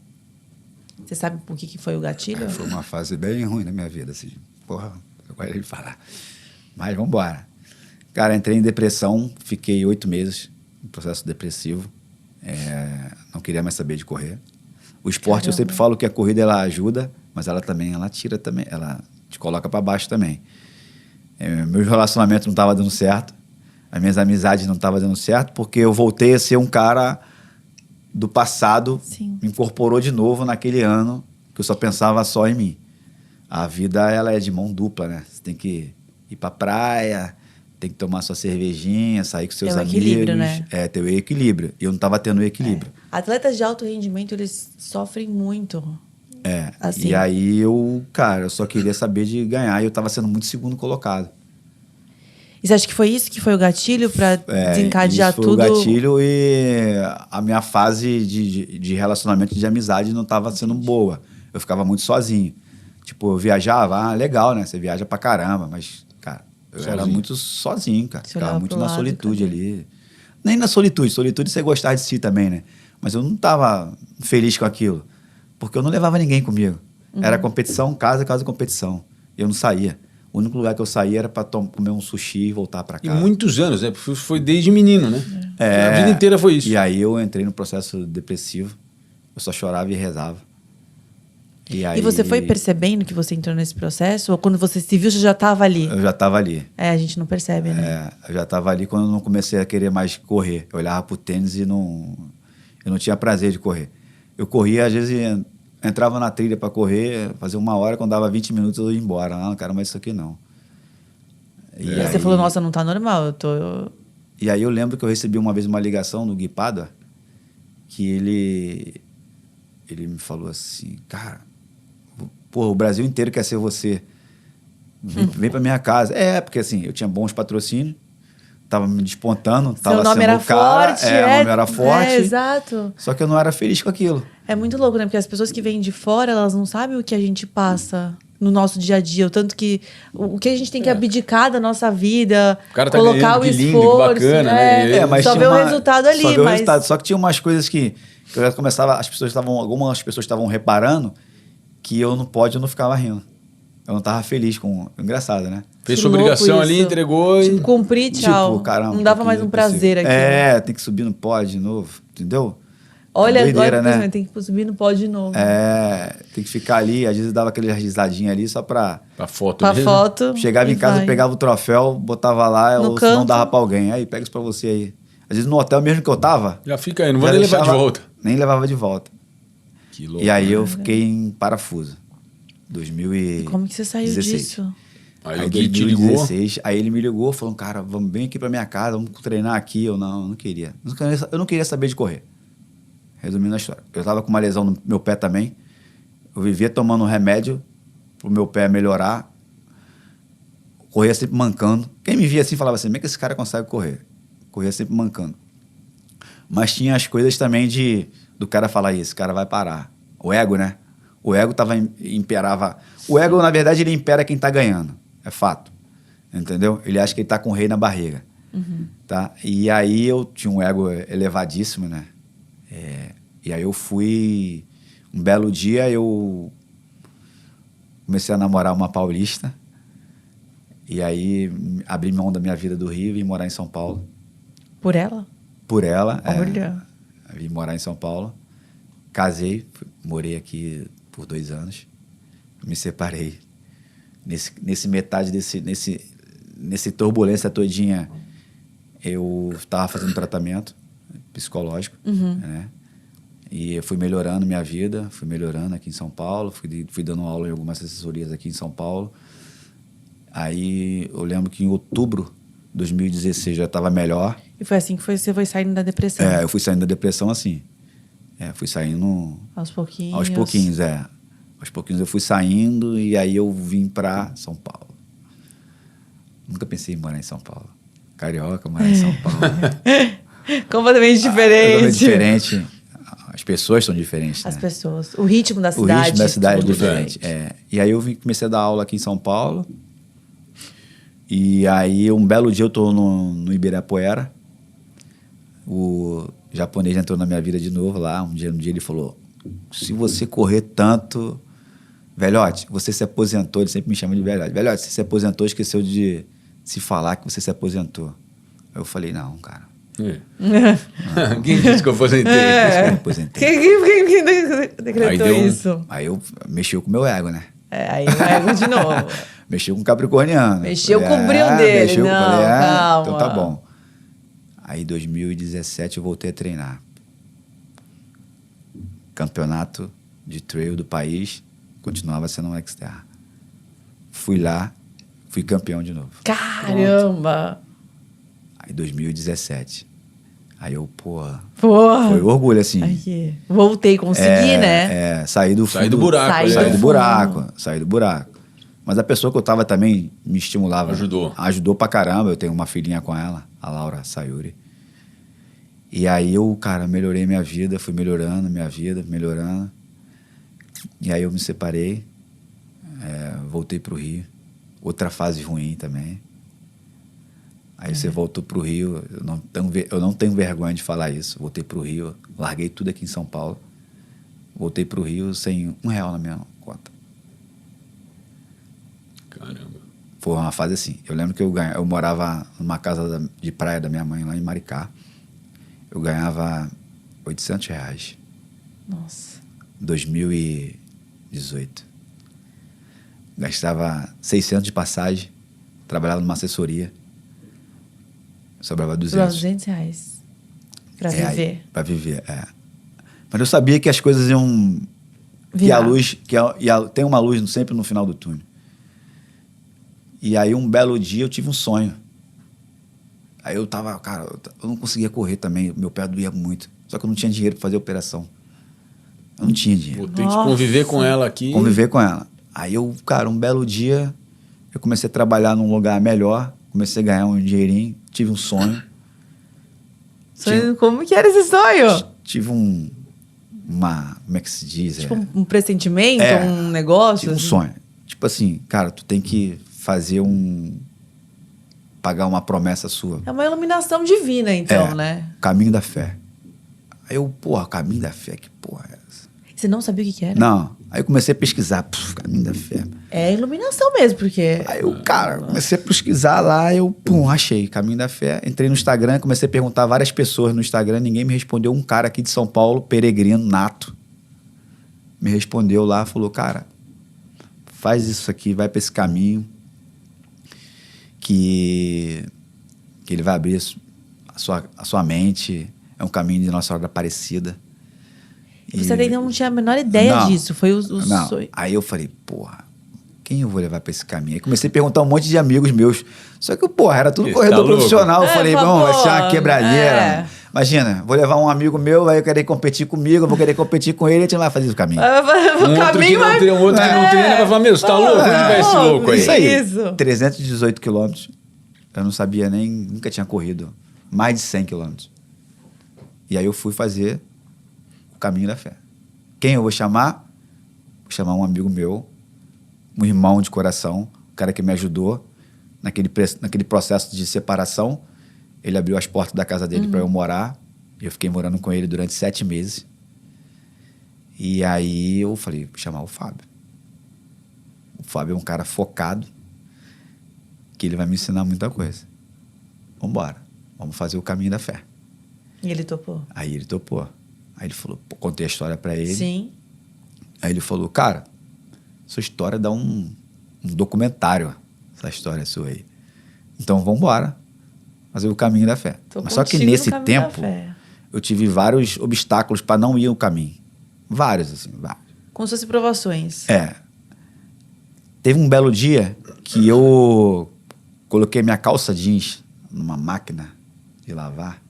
Você sabe por que foi o gatilho? Foi uma fase bem ruim na minha vida, assim. Porra, eu gosto de falar. Mas vamos embora. Cara, entrei em depressão, fiquei 8 meses em processo depressivo. Não queria mais saber de correr. O esporte, eu sempre falo que a corrida, ela ajuda, mas ela tira também, ela te coloca para baixo também. Meus relacionamentos não estavam dando certo, as minhas amizades não estavam dando certo, porque eu voltei a ser um cara do passado, me incorporou de novo naquele ano que eu só pensava só em mim. A vida, ela é de mão dupla, né? Você tem que ir pra praia, tem que tomar sua cervejinha, sair com seus amigos. Equilíbrio, né? Ter o equilíbrio. E eu não estava tendo o equilíbrio. Atletas de alto rendimento, eles sofrem muito. Assim. E aí eu só queria saber de ganhar e eu estava sendo muito segundo colocado. E você acha que foi isso que foi o gatilho para desencadear isso tudo? Foi o gatilho, e a minha fase de relacionamento, de amizade não estava sendo boa. Eu ficava muito sozinho. Tipo, eu viajava, legal, né? Você viaja pra caramba, mas, cara, eu era muito sozinho, cara. Ficava muito na solitude ali. Nem na solitude você gostar de si também, né? Mas eu não estava feliz com aquilo, porque eu não levava ninguém comigo. Era competição, casa competição. Eu não saía. O único lugar que eu saía era para comer um sushi e voltar para casa. E muitos anos, né? Foi desde menino, né? A vida inteira foi isso. E aí eu entrei no processo depressivo. Eu só chorava e rezava. E você foi percebendo que você entrou nesse processo? Ou quando você se viu, você já estava ali? Eu já estava ali. A gente não percebe, né? Eu já estava ali quando eu não comecei a querer mais correr. Eu olhava pro tênis e eu não tinha prazer de correr. Eu corria, às vezes, entrava na trilha para correr, fazia 1 hora, quando dava 20 minutos eu ia embora. Não quero mais isso aqui, não. E aí você falou, nossa, não tá normal, E aí eu lembro que eu recebi uma vez uma ligação do Gui Padua, que ele me falou assim, cara, o Brasil inteiro quer ser você. Vem pra minha casa. Porque assim, eu tinha bons patrocínios, tava me despontando, seu nome era forte. O nome era forte. Exato. Só que eu não era feliz com aquilo. É muito louco, né? Porque as pessoas que vêm de fora, elas não sabem o que a gente passa no nosso dia a dia. O tanto que... O que a gente tem que abdicar da nossa vida. O cara tá colocar o que lindo, esforço. que bacana, né? Mas só vê o resultado ali. Só vê o resultado. Só que tinha umas coisas que eu já começava... Algumas pessoas estavam reparando que eu não ficava rindo. Eu não tava feliz com... Engraçado, né? Fez sua obrigação ali, entregou e... Cumprir, tchau. Tipo, caramba, não dava mais um prazer aqui. Tem que subir no pódio de novo, entendeu? Olha, doideira, né? Tem que subir no pódio de novo. Tem que ficar ali, às vezes dava aquele risadinha ali só pra foto. Pra foto. Chegava em casa, pegava o troféu, botava lá, ou se não dava pra alguém. Aí, pega isso pra você aí. Às vezes no hotel mesmo que eu tava... Já fica aí, não vou nem levar de volta. Nem levava de volta. Que louco. E aí eu fiquei em parafuso. 2016. E como que você saiu disso? Aí ele te ligou. Aí ele me ligou, falou, cara, vamos bem aqui pra minha casa, vamos treinar aqui. Eu não queria. Eu não queria saber de correr. Resumindo a história. Eu tava com uma lesão no meu pé também. Eu vivia tomando remédio pro meu pé melhorar. Corria sempre mancando. Quem me via assim falava assim, como é que esse cara consegue correr? Corria sempre mancando. Mas tinha as coisas também do cara falar, esse cara vai parar. O ego, né? O ego imperava. O ego, na verdade, ele impera quem tá ganhando. É fato. Entendeu? Ele acha que ele tá com o rei na barriga. Tá? E aí eu tinha um ego elevadíssimo, né? E aí eu fui... Um belo dia eu comecei a namorar uma paulista. E aí abri mão da minha vida do Rio e vim morar em São Paulo. Por ela? Por ela. Olha. Vim morar em São Paulo. Casei, morei aqui por 2 anos. Me separei. Nesse metade nesse turbulência todinha, eu estava fazendo tratamento psicológico, né? E eu fui melhorando minha vida, fui melhorando aqui em São Paulo, fui dando aula em algumas assessorias aqui em São Paulo. Aí eu lembro que em outubro de 2016 já estava melhor. E foi assim que você foi saindo da depressão? Eu fui saindo da depressão assim. Fui saindo... Aos pouquinhos. Aos pouquinhos, Aos pouquinhos eu fui saindo e aí eu vim pra São Paulo. Nunca pensei em morar em São Paulo. Carioca, morar em São Paulo. Completamente diferente. Completamente diferente. As pessoas são diferentes, As né? pessoas. O ritmo da cidade. O ritmo da cidade é tudo diferente. E aí eu comecei a dar aula aqui em São Paulo. E aí um belo dia eu tô no Ibirapuera. O japonês entrou na minha vida de novo lá. Um dia ele falou: se você correr tanto, velhote, você se aposentou. Ele sempre me chama de velhote. Velhote, você se aposentou, esqueceu de se falar que você se aposentou. Aí eu falei: não, cara. Quem disse que eu aposentei? Eu me aposentei. Quem decretou isso? Aí eu mexeu com o meu ego, né? Aí o ego de novo. Mexeu com o capricorniano. Mexeu com o brilho dele. Mexeu não, falei, calma. então tá bom. Aí em 2017 eu voltei a treinar. Campeonato de trail do país, continuava sendo um Xterra. Fui lá, fui campeão de novo. Caramba! Aí 2017. Aí eu, Porra. foi orgulho, assim. Aí, voltei, consegui, né? Saí do buraco. Saí do buraco. Mas a pessoa que eu tava também me estimulava. Ajudou pra caramba. Eu tenho uma filhinha com ela, a Laura Sayuri. E aí eu, cara, melhorei minha vida, fui melhorando minha vida, melhorando. E aí eu me separei, voltei pro Rio. Outra fase ruim também. Aí você voltou pro Rio, eu não tenho vergonha de falar isso. Voltei pro Rio, larguei tudo aqui em São Paulo. Voltei pro Rio sem R$1 na minha conta. Caramba. Foi uma fase assim. Eu lembro que eu morava numa casa de praia da minha mãe lá em Maricá. Eu ganhava R$800. Nossa. 2018. Gastava 600 de passagem. Trabalhava numa assessoria. Sobrava 200. R$200. Pra viver. Pra viver, Mas eu sabia que as coisas iam... Que a luz... tem uma luz sempre no final do túnel. E aí, um belo dia, eu tive um sonho. Aí eu tava... Cara, eu não conseguia correr também. Meu pé doía muito. Só que eu não tinha dinheiro pra fazer a operação. Eu não tinha dinheiro. Tem que conviver com ela aqui. Conviver com ela. Aí eu, cara, um belo dia, eu comecei a trabalhar num lugar melhor. Comecei a ganhar um dinheirinho. Tive um sonho. Como que era esse sonho? Tive como é que se diz? Tipo um pressentimento, um negócio? Tive um sonho. Tipo assim, cara, tu tem que fazer pagar uma promessa sua. É uma iluminação divina, então, né? Caminho da fé. Aí eu, caminho da fé, que porra é essa? Você não sabia o que era? Não. Aí eu comecei a pesquisar, caminho da fé. É iluminação mesmo, porque... Aí eu, cara, comecei a pesquisar lá, achei caminho da fé. Entrei no Instagram, comecei a perguntar a várias pessoas no Instagram, ninguém me respondeu. Um cara aqui de São Paulo, peregrino, nato, me respondeu lá, falou, cara, faz isso aqui, vai pra esse caminho, que ele vai abrir a sua mente, é um caminho de Nossa Senhora Aparecida. Você ainda não tinha a menor ideia disso, foi o sonho. Aí eu falei, quem eu vou levar pra esse caminho? Aí comecei a perguntar a um monte de amigos meus, só que, era tudo corredor profissional. Eu falei, vai ser uma quebradeira. Imagina, vou levar um amigo meu, vai querer competir comigo, eu vou querer competir com ele, a gente não vai fazer o caminho. Um outro que não treina vai falar, você tá louco? Onde vai esse louco aí? Isso aí, 318 quilômetros. Eu não sabia nunca tinha corrido mais de 100 quilômetros. E aí eu fui fazer o caminho da fé. Quem eu vou chamar? Vou chamar um amigo meu, um irmão de coração, um cara que me ajudou naquele processo de separação. Ele abriu as portas da casa dele para eu morar. Eu fiquei morando com ele durante 7 meses. E aí eu falei, vou chamar o Fábio. O Fábio é um cara focado, que ele vai me ensinar muita coisa. Vambora, vamos fazer o caminho da fé. E ele topou? Aí ele topou. Aí ele falou, contei a história para ele. Sim. Aí ele falou, cara, sua história dá um documentário, essa história sua aí. Então vambora, fazer o caminho da fé. Mas só que nesse tempo, eu tive vários obstáculos para não ir o caminho. Vários, assim, vários. Com suas provações. Teve um belo dia que eu coloquei minha calça jeans numa máquina de lavar.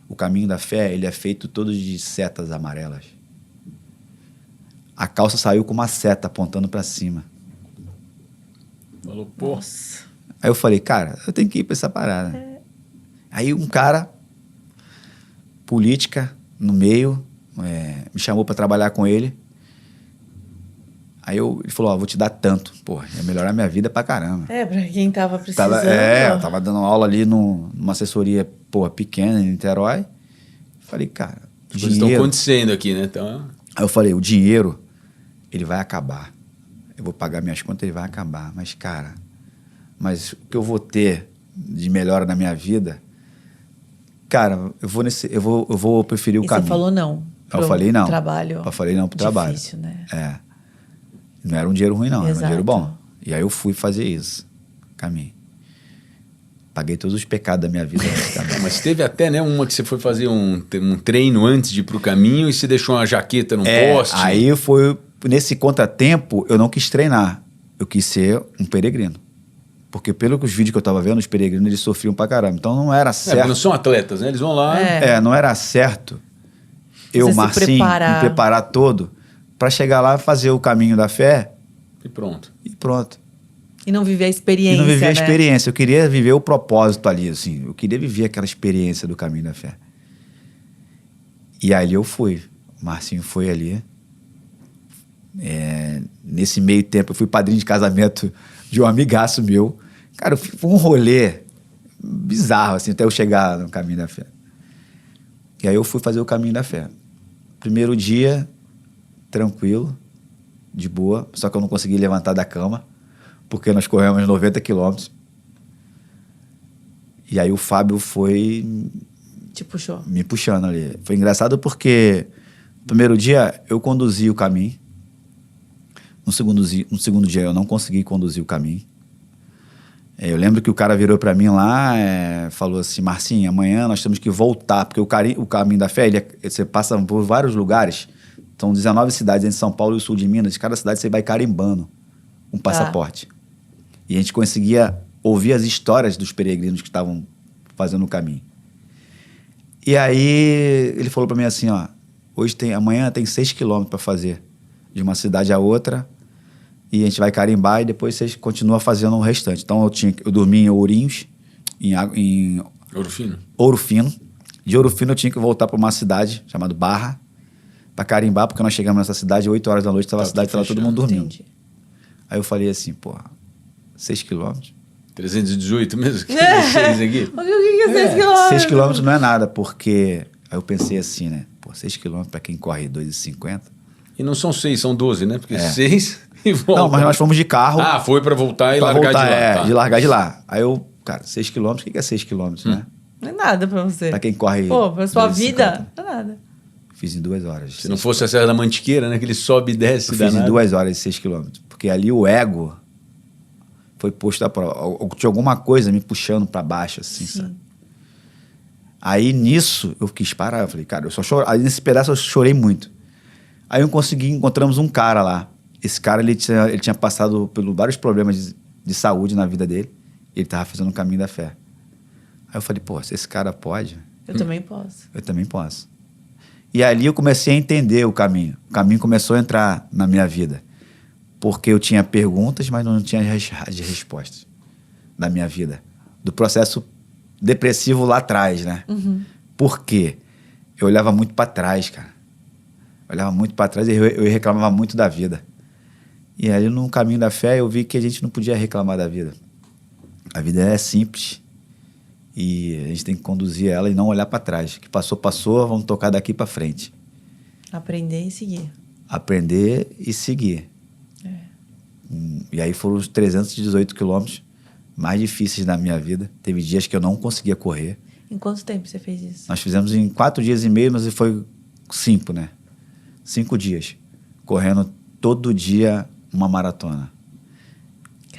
O caminho da fé, ele é feito todo de setas amarelas. A calça saiu com uma seta apontando para cima. Falou, pô. Nossa. Aí eu falei, cara, eu tenho que ir pra essa parada. Aí um cara, política, no meio, me chamou para trabalhar com ele. Aí ele falou, vou te dar tanto. Pô, ia melhorar minha vida pra caramba. Pra quem tava precisando. Eu tava dando aula ali numa assessoria, pequena em Niterói. Falei, cara, as coisas estão acontecendo aqui, né? Então... Aí eu falei, o dinheiro, ele vai acabar. Eu vou pagar minhas contas, ele vai acabar. Mas, cara, o que eu vou ter de melhora na minha vida, cara, eu vou preferir o caminho. Você falou não. Eu falei não. Trabalho. Eu falei não pro trabalho. Difícil, né? Não era um dinheiro ruim, não. Exato. Era um dinheiro bom. E aí eu fui fazer isso. Caminho. Paguei todos os pecados da minha vida nesse caminho. Mas teve até, né, uma que você foi fazer um treino antes de ir pro caminho e você deixou uma jaqueta num poste. Aí foi... Nesse contratempo, eu não quis treinar. Eu quis ser um peregrino. Porque pelo que os vídeos que eu tava vendo, os peregrinos, eles sofriam pra caramba. Então não era certo. Não são atletas, né? Eles vão lá... não era certo eu, Marcinho, me preparar todo para chegar lá, fazer o caminho da fé. E pronto. E não viver a experiência, Eu queria viver o propósito ali, assim. Eu queria viver aquela experiência do caminho da fé. E ali eu fui. O Marcinho foi ali. Nesse meio tempo, eu fui padrinho de casamento de um amigaço meu. Cara, foi um rolê bizarro, assim, até eu chegar no caminho da fé. E aí eu fui fazer o caminho da fé. Primeiro dia, tranquilo, de boa, só que eu não consegui levantar da cama, porque nós corremos 90 quilômetros. E aí o Fábio foi... Te puxou. Me puxando ali. Foi engraçado porque no primeiro dia eu conduzi o caminho. No segundo dia eu não consegui conduzir o caminho. Eu lembro que o cara virou para mim lá, falou assim, Marcinho, amanhã nós temos que voltar, porque o caminho da fé, você passa por vários lugares, são 19 cidades entre São Paulo e o sul de Minas, cada cidade você vai carimbando um passaporte. E a gente conseguia ouvir as histórias dos peregrinos que estavam fazendo o caminho. E aí ele falou para mim assim, amanhã tem 6 quilômetros para fazer, de uma cidade a outra, e a gente vai carimbar e depois vocês continuam fazendo o restante. Então eu dormi em Ourinhos, em Ouro Fino. De Ouro Fino eu tinha que voltar para uma cidade chamada Barra, para carimbar, porque nós chegamos nessa cidade 8 horas da noite, a cidade estava todo mundo dormindo. Entendi. Aí eu falei assim, 6 quilômetros. 318 mesmo? Que é 6 aqui? O que é 6 quilômetros? 6 quilômetros não é nada, porque... Aí eu pensei assim, né? 6 quilômetros para quem corre 2,50. E não são 6, são 12, né? Porque 6 e volta. Não, mas nós fomos de carro. Foi para voltar e largar de lá. De largar de lá. Aí eu, cara, 6 quilômetros, o que é 6 quilômetros, né? Não é nada pra você. Pra quem corre... pra sua vida, não é nada. Fiz em 2 horas. Se não fosse a Serra da Mantiqueira, né? Que ele sobe e desce. Eu fiz em 2 horas 6 quilômetros. Porque ali o ego foi posto à prova. Tinha alguma coisa me puxando pra baixo, assim, sabe? Aí nisso eu quis parar. Eu falei, cara, eu só choro. Aí nesse pedaço eu chorei muito. Aí encontramos um cara lá. Esse cara, ele tinha passado por vários problemas de saúde na vida dele. Ele tava fazendo o caminho da fé. Aí eu falei, se esse cara pode... Eu também posso. Eu também posso. E ali eu comecei a entender o caminho. O caminho começou a entrar na minha vida. Porque eu tinha perguntas, mas não tinha respostas na minha vida. Do processo depressivo lá atrás, né? Por quê? Eu olhava muito para trás, cara. Eu olhava muito para trás e eu reclamava muito da vida. E ali no caminho da fé eu vi que a gente não podia reclamar da vida. A vida é simples. E a gente tem que conduzir ela e não olhar para trás. O que passou, passou, vamos tocar daqui para frente. Aprender e seguir. Aprender e seguir. E aí foram os 318 quilômetros mais difíceis da minha vida. Teve dias que eu não conseguia correr. Em quanto tempo você fez isso? Nós fizemos em 4 dias e meio, mas foi 5, né? 5 dias. Correndo todo dia uma maratona.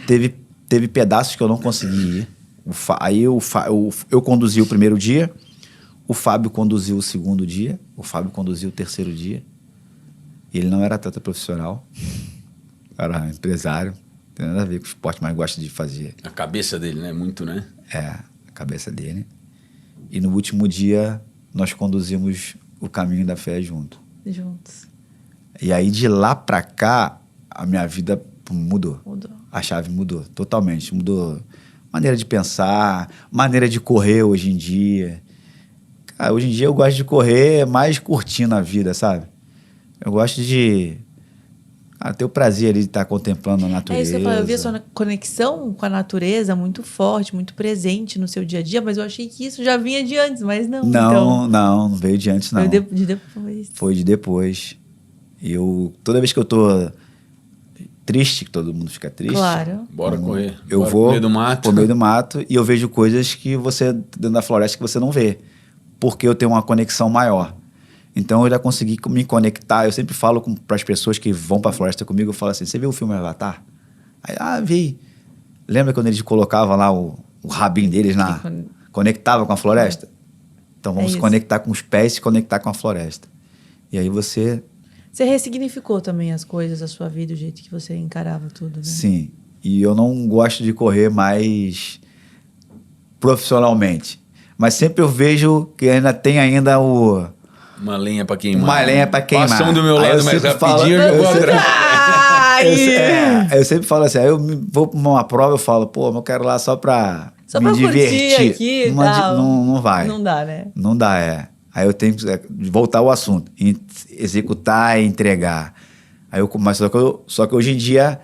Teve pedaços que eu não consegui ir. Aí eu conduzi o primeiro dia, o Fábio conduziu o segundo dia, o Fábio conduziu o terceiro dia. E ele não era atleta profissional, era empresário. Não tem nada a ver com o esporte, mas gosta de fazer. A cabeça dele, né? Muito, né? A cabeça dele. E no último dia, nós conduzimos o caminho da fé juntos. E aí, de lá pra cá, a minha vida mudou. A chave mudou, totalmente. Mudou maneira de pensar, maneira de correr hoje em dia. Cara, hoje em dia eu gosto de correr mais curtindo a vida, sabe? Eu gosto de ter o prazer ali de estar contemplando a natureza. É isso que eu falo, eu vi a sua conexão com a natureza muito forte, muito presente no seu dia a dia, mas eu achei que isso já vinha de antes, mas não. Não veio de antes, não. Foi de depois. Foi de depois. Toda vez que eu tô triste, que todo mundo fica triste. Claro. Bora correr. Eu vou pro meio do mato e eu vejo coisas que você, dentro da floresta, que você não vê. Porque eu tenho uma conexão maior. Então eu já consegui me conectar. Eu sempre falo para as pessoas que vão para a floresta comigo, eu falo assim, você viu o filme Avatar? Aí, vi. Lembra quando eles colocavam lá o rabinho deles conectava com a floresta? Então vamos se conectar com os pés e se conectar com a floresta. E aí você ressignificou também as coisas, a sua vida, o jeito que você encarava tudo, né? Sim. E eu não gosto de correr mais profissionalmente. Mas sempre eu vejo que ainda tem uma lenha pra queimar. Uma lenha pra queimar. Passam do meu lado mais rapidinho, eu vou atrás. Eu sempre falo assim, aí eu vou pra uma prova, eu falo, pô, mas eu quero lá só pra me divertir. Aqui, não vai. Não dá, né? Não dá, Aí eu tenho que voltar ao assunto, executar e entregar. Mas só que hoje em dia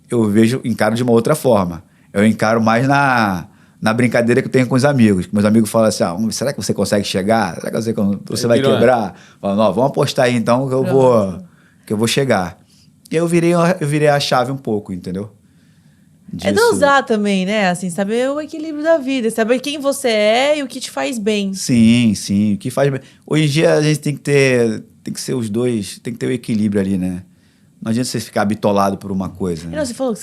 eu encaro de uma outra forma. Eu encaro mais na brincadeira que eu tenho com os amigos. Meus amigos falam assim, será que você consegue chegar? Será que você vai quebrar? Falam, vamos apostar aí então que eu vou chegar. E aí eu virei a chave um pouco, entendeu? É dosar também, né? Assim, saber o equilíbrio da vida, saber quem você é e o que te faz bem. Sim, o que faz bem. Hoje em dia a gente tem que ser os dois, tem que ter o equilíbrio ali, né? Não adianta você ficar bitolado por uma coisa. Né? Não, você falou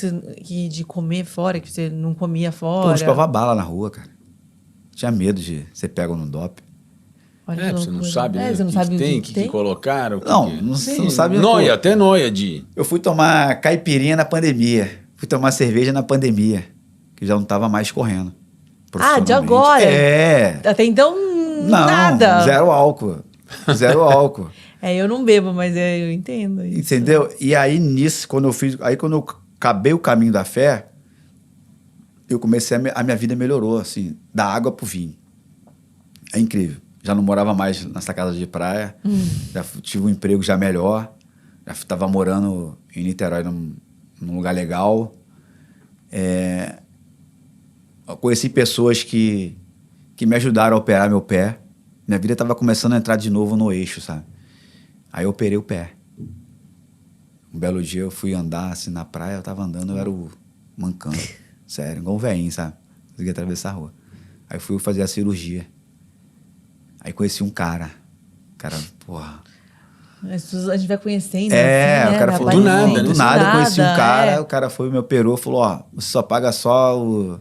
que de comer fora, que você não comia fora. Pô, eu chupava bala na rua, cara. Tinha medo de ser pego no dope. Olha você não sabe, né? Você não sabe o que colocaram. Você não sabe. Até noia de... Eu fui tomar caipirinha na pandemia. Fui tomar cerveja na pandemia. Que já não tava mais correndo. De agora? Até então, nada. Zero álcool. Eu não bebo, mas eu entendo isso. Entendeu? E aí, quando eu acabei o caminho da fé, eu comecei, a minha vida melhorou, assim, da água pro vinho. É incrível. Já não morava mais nessa casa de praia, já tive um emprego já melhor, já estava morando em Niterói num lugar legal. Eu conheci pessoas que me ajudaram a operar meu pé. Minha vida estava começando a entrar de novo no eixo, sabe? Aí eu operei o pé. Um belo dia eu fui andar assim na praia, eu tava andando, eu era o mancando. Sério, igual um velhinho, sabe? Consegui atravessar a rua. Aí fui fazer a cirurgia. Aí conheci um cara. Porra. A gente vai conhecendo. Assim, o cara falou, do nada, né? Do nada eu conheci um cara, o cara foi, me operou, falou, você só paga só o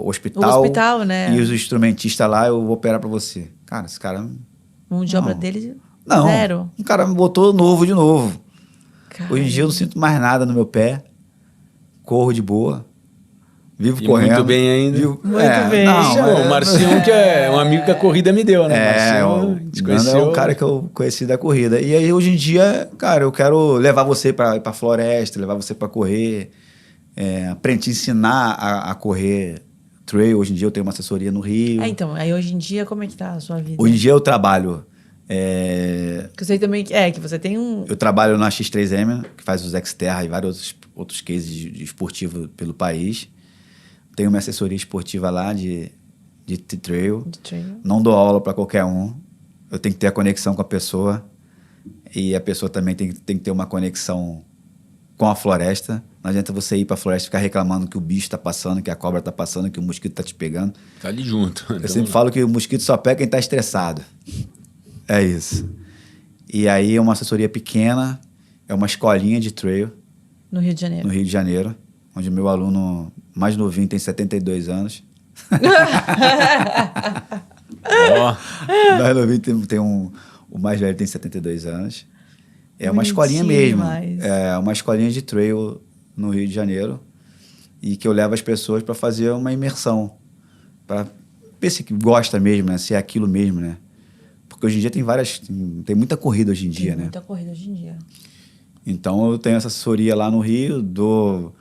hospital, né? E os instrumentistas lá, eu vou operar pra você. Cara, esse cara... Mão de obra dele, não, zero. Um cara me botou novo de novo. Caramba. Hoje em dia eu não sinto mais nada no meu pé. Corro de boa. Vivo correndo. Muito bem ainda. Muito bem. O Marcião, que é um amigo que a corrida me deu, né? É um cara que eu conheci da corrida. E aí, hoje em dia, cara, eu quero levar você pra floresta, levar você pra correr, pra te ensinar a correr trail. Hoje em dia eu tenho uma assessoria no Rio. Então, aí hoje em dia, como é que tá a sua vida? Hoje em dia eu trabalho... Que eu sei também que você tem um... Eu trabalho na X3M, que faz os Xterra e vários outros cases de esportivo pelo país. tenho minha assessoria esportiva lá de trail. De trail. Não dou aula para qualquer um. Eu tenho que ter a conexão com a pessoa. E a pessoa também tem que ter uma conexão com a floresta. Não adianta você ir para a floresta e ficar reclamando que o bicho está passando, que a cobra está passando, que o mosquito está te pegando. Tá ali junto. Eu sempre falo que o mosquito só pega quem está estressado. É isso. E aí é uma assessoria pequena, é uma escolinha de trail. No Rio de Janeiro. No Rio de Janeiro, onde o meu aluno mais novinho tem 72 anos. Ó. Mais novinho o mais velho tem 72 anos. É uma Bonitinho escolinha mesmo. demais. É uma escolinha de trail no Rio de Janeiro. E que eu levo as pessoas para fazer uma imersão. Para ver se gosta mesmo, né? Se é aquilo mesmo, né? Porque hoje em dia tem muita corrida hoje em dia, né? Muita corrida hoje em dia. Então eu tenho essa assessoria lá no Rio, dou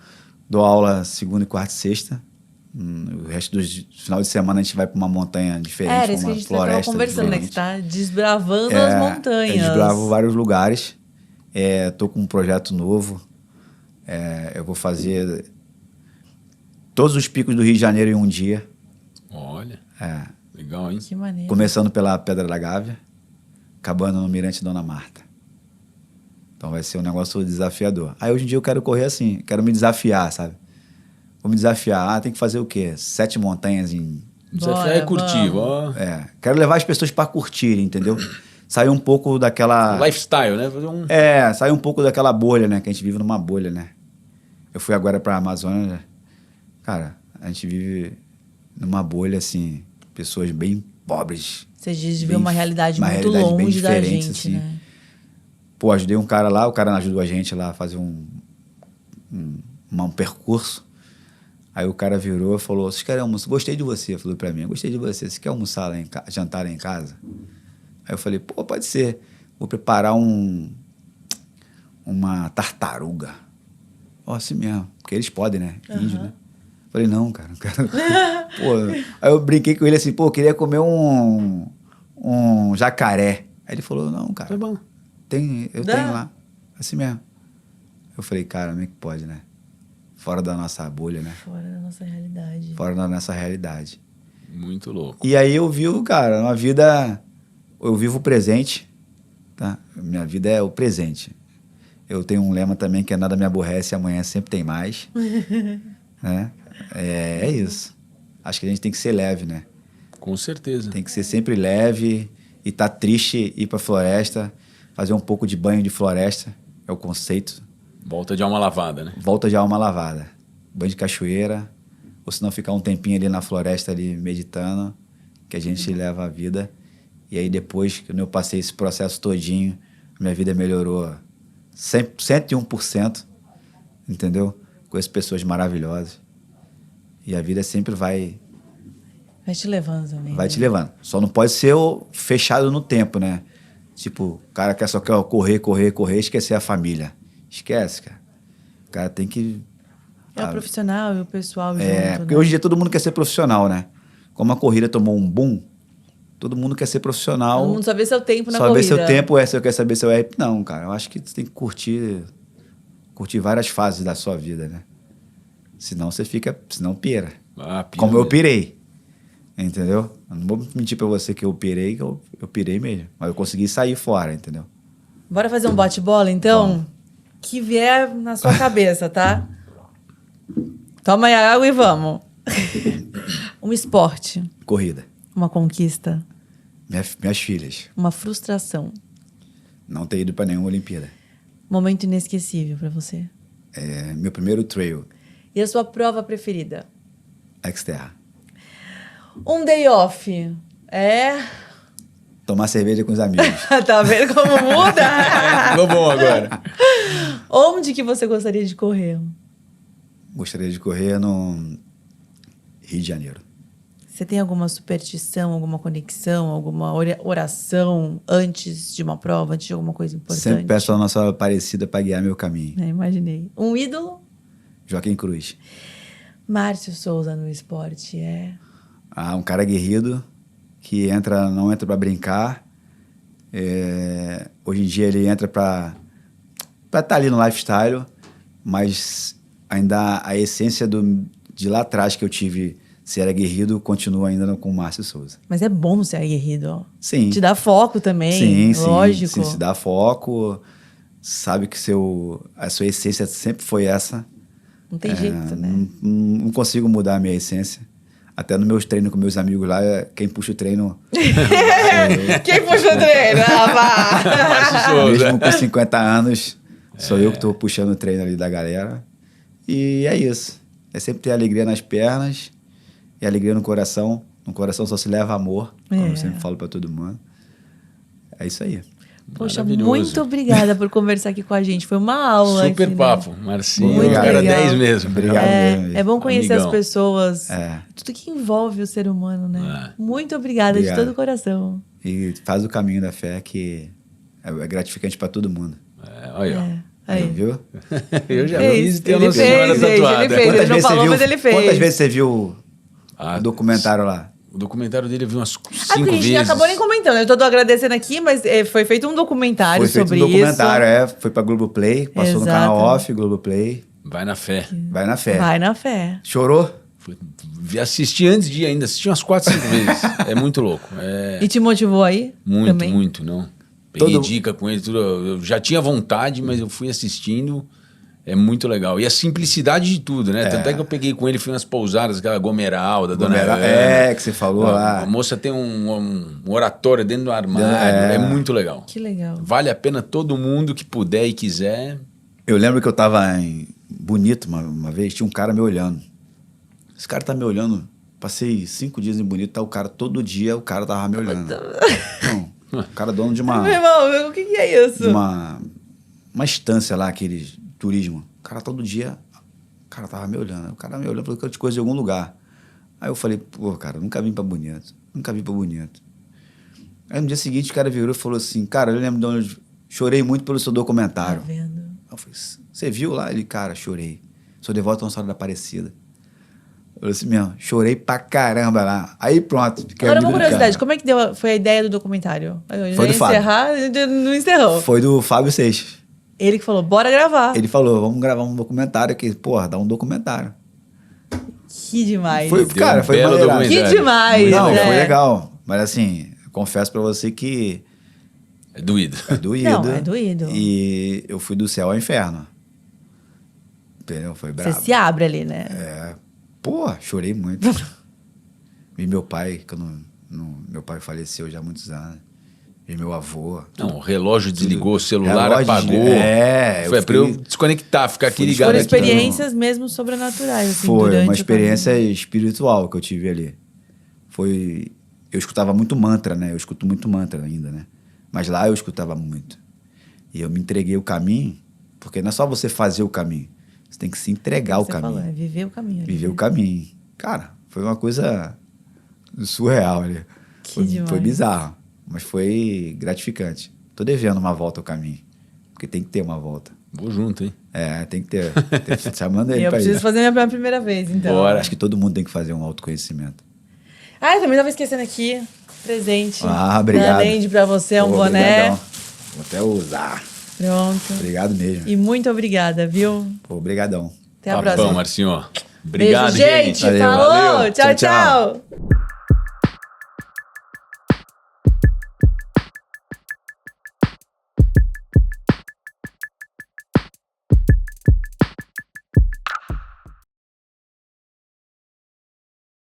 aula segunda, quarta e sexta. O resto dos final de semana a gente vai para uma montanha diferente, Era isso que uma a gente estava floresta conversando, né? Que diferente. você tá desbravando as montanhas. Eu desbravo vários lugares. Tô com um projeto novo. Eu vou fazer todos os picos do Rio de Janeiro em um dia. Olha. Legal, hein? Que maneiro. Começando pela Pedra da Gávea, acabando no Mirante Dona Marta. Então vai ser um negócio desafiador. Aí hoje em dia eu quero correr assim, quero me desafiar, sabe? Vou me desafiar. Tem que fazer o quê? 7 montanhas em... Desafiar é curtir, ó. Quero levar as pessoas para curtirem, entendeu? Sair um pouco daquela... Lifestyle, né? Fazer um... sair um pouco daquela bolha, né? Que a gente vive numa bolha, né? Eu fui agora pra Amazônia. Cara, a gente vive numa bolha, assim, pessoas bem pobres. Você diz de ver uma realidade muito realidade bem longe da diferente, gente, assim. né? Pô, ajudei um cara lá, o cara ajudou a gente lá a fazer um percurso. Aí o cara virou e falou, vocês querem almoçar? Gostei de você, falou pra mim. Gostei de você, você quer almoçar lá jantar lá em casa? Aí eu falei, pô, pode ser. Vou preparar uma tartaruga. Ó, assim mesmo. Porque eles podem, né? Índio, né? Falei, não, cara, não quero. Pô. Aí eu brinquei com ele assim, pô, eu queria comer um jacaré. Aí ele falou, não, cara. Tá bom. Eu tenho lá. Assim mesmo. Eu falei, cara, como é que pode, né? Fora da nossa bolha, né? Fora da nossa realidade. Fora da nossa realidade. Muito louco. E aí eu vivo, cara, uma vida... Eu vivo o presente, tá? Minha vida é o presente. Eu tenho um lema também que é nada me aborrece, amanhã sempre tem mais. Né? É isso. Acho que a gente tem que ser leve, né? Com certeza. Tem que ser sempre leve e tá triste, ir pra floresta, fazer um pouco de banho de floresta, é o conceito. Volta de alma lavada, né? Volta de alma lavada. Banho de cachoeira, ou se não ficar um tempinho ali na floresta ali meditando, que a gente leva a vida. E aí depois que eu passei esse processo todinho, minha vida melhorou 101%, entendeu? Conheço pessoas maravilhosas. E a vida sempre vai te levando também. Vai te levando. Só não pode ser fechado no tempo, né? Tipo, o cara só quer correr, esquecer a família. Esquece, cara. O cara tem que... É o profissional e o pessoal junto, porque né? hoje em dia todo mundo quer ser profissional, né? Como a corrida tomou um boom, todo mundo quer ser profissional. Todo mundo só vê seu tempo na corrida. Só vê seu tempo, se eu quero saber seu RP. Não, cara. Eu acho que você tem que curtir várias fases da sua vida, né? Senão você fica... Senão pira. Como eu pirei. Entendeu? Eu não vou mentir pra você que eu pirei, que eu pirei mesmo. Mas eu consegui sair fora, entendeu? Bora fazer um bate-bola, então? Vamos. Que vier na sua cabeça, tá? Toma aí a água e vamos. Um esporte. Corrida. Uma conquista. Minhas filhas. Uma frustração. Não ter ido pra nenhuma Olimpíada. Momento inesquecível pra você. Meu primeiro trail. E a sua prova preferida? Xterra. Um day off. Tomar cerveja com os amigos. Tá vendo como muda? Ficou bom agora. Onde que você gostaria de correr? Gostaria de correr no Rio de Janeiro. Você tem alguma superstição, alguma conexão, alguma oração antes de uma prova, antes de alguma coisa importante? Sempre peço a Nossa Aparecida para guiar meu caminho. Imaginei. Um ídolo? Joaquim Cruz. Márcio Souza no esporte um cara aguerrido que não entra para brincar. Hoje em dia ele entra para estar ali no lifestyle, mas ainda a essência de lá atrás que eu tive ser aguerrido, continuo ainda com o Márcio Souza. Mas é bom ser aguerrido, ó. Sim. Te dá foco também, Sim, lógico. sim, se dá foco, sabe que a sua essência sempre foi essa. Não tem jeito, né? Não consigo mudar a minha essência. Até nos meus treinos com meus amigos lá, quem puxa o treino... Quem puxa o treino? Ah, vá! Mesmo com 50 anos, sou eu que estou puxando o treino ali da galera. E é isso. É sempre ter alegria nas pernas e alegria no coração. No coração só se leva amor, como eu sempre falo para todo mundo. É isso aí. Poxa, muito obrigada por conversar aqui com a gente. Foi uma aula. Super aqui, papo, né? Marcinho. Muito Era legal. 10 mesmo. Obrigado mesmo. É bom conhecer Amigão. as pessoas. É. Tudo que envolve o ser humano, né? É. Muito obrigada Obrigado. de todo o coração. E faz o caminho da fé que é gratificante para todo mundo. Olha, Aí. Viu? eu já Fez, vi se tem ele Nossa fez, Senhora gente, tatuada. ele fez. Ele não falou, mas ele fez. Quantas vezes você viu o documentário lá? O documentário dele eu vi umas 5 porque a gente vezes. acabou nem comentando. Eu tô agradecendo aqui, mas foi feito um documentário Foi feito sobre um documentário, isso. foi pra Globoplay, passou no Exato. canal Off, Globoplay. Vai na fé. Vai na fé. Vai na fé. Chorou? Assisti antes de ir ainda, assisti umas 4, 5 vezes. É muito louco. E te motivou aí? Muito, também? muito, não. Peguei dica com ele, tudo. Eu já tinha vontade, mas eu fui assistindo. É muito legal. E a simplicidade de tudo, né? Tanto é que eu peguei com ele, fui nas pousadas, aquela Gomeral, da Dona Ana. Que você falou lá. A moça tem um oratório dentro do armário. É muito legal. Que legal. Vale a pena todo mundo que puder e quiser. Eu lembro que eu tava em Bonito uma vez, tinha um cara me olhando. Esse cara tá me olhando, passei 5 dias em Bonito, tá o cara todo dia, o cara tava me olhando. Não, o cara é dono de uma... Meu irmão, o que é isso? De uma estância lá, aqueles turismo. O cara todo dia, o cara tava me olhando. O cara me olhando, falou que eu te conheço de algum lugar. Aí eu falei, pô, cara, nunca vim pra Bonito. Nunca vim pra Bonito. Aí no dia seguinte o cara virou e falou assim, cara, eu lembro de onde chorei muito pelo seu documentário. Tá vendo? Aí eu falei, você viu lá? Ele, cara, chorei. Sou devoto a Nossa Senhora da Aparecida. Eu falei assim, mesmo, chorei pra caramba lá. Aí pronto. Agora uma curiosidade, como é que foi a ideia do documentário? Eu Foi ia do Fábio. encerrar, não encerrou. Foi do Fábio Seixas. Ele que falou, bora gravar. Ele falou, vamos gravar um documentário aqui. Porra, dá um documentário. Que demais. Foi, cara, foi belo maneirado. documentário. Que demais, Não, né? foi legal. Mas assim, eu confesso pra você que É doído. é doído. Não, é doído. E eu fui do céu ao inferno. Entendeu? Foi brabo. Você se abre ali, né? É. Pô, chorei muito. E meu pai, meu pai faleceu já há muitos anos. E meu avô. Não, o relógio desligou, o celular Relógio apagou. eu Foi pra eu fiquei- desconectar, ficar aqui ligado. Foram aqui. experiências mesmo sobrenaturais. Assim, Foi durante uma o experiência caminho. espiritual que eu tive ali. Eu escutava muito mantra, né? Eu escuto muito mantra ainda, né? Mas lá eu escutava muito. E eu me entreguei o caminho, porque não é só você fazer o caminho, você tem que se entregar o Você caminho. falou, é viver o caminho. ali, Viver né? o caminho. Cara, foi uma coisa surreal ali. Que demais. Foi bizarro, mas foi gratificante. Tô devendo uma volta ao caminho, porque tem que ter uma volta. Vou junto, hein? É, tem que ter. Chamando ele Eu pra preciso ir. fazer minha primeira vez, então. Bora. Acho que todo mundo tem que fazer um autoconhecimento. Ah, eu também tava esquecendo aqui. Presente. Ah, obrigado. Além de pra você, é um Pô, boné. obrigadão. Vou até usar. Pronto. Obrigado mesmo. E muito obrigada, viu? Pô, obrigadão. Até a Papão, próxima. Marcinho. Obrigado, Beijo, gente. Valeu. Falou. Valeu. Tchau, Tchau, tchau. tchau.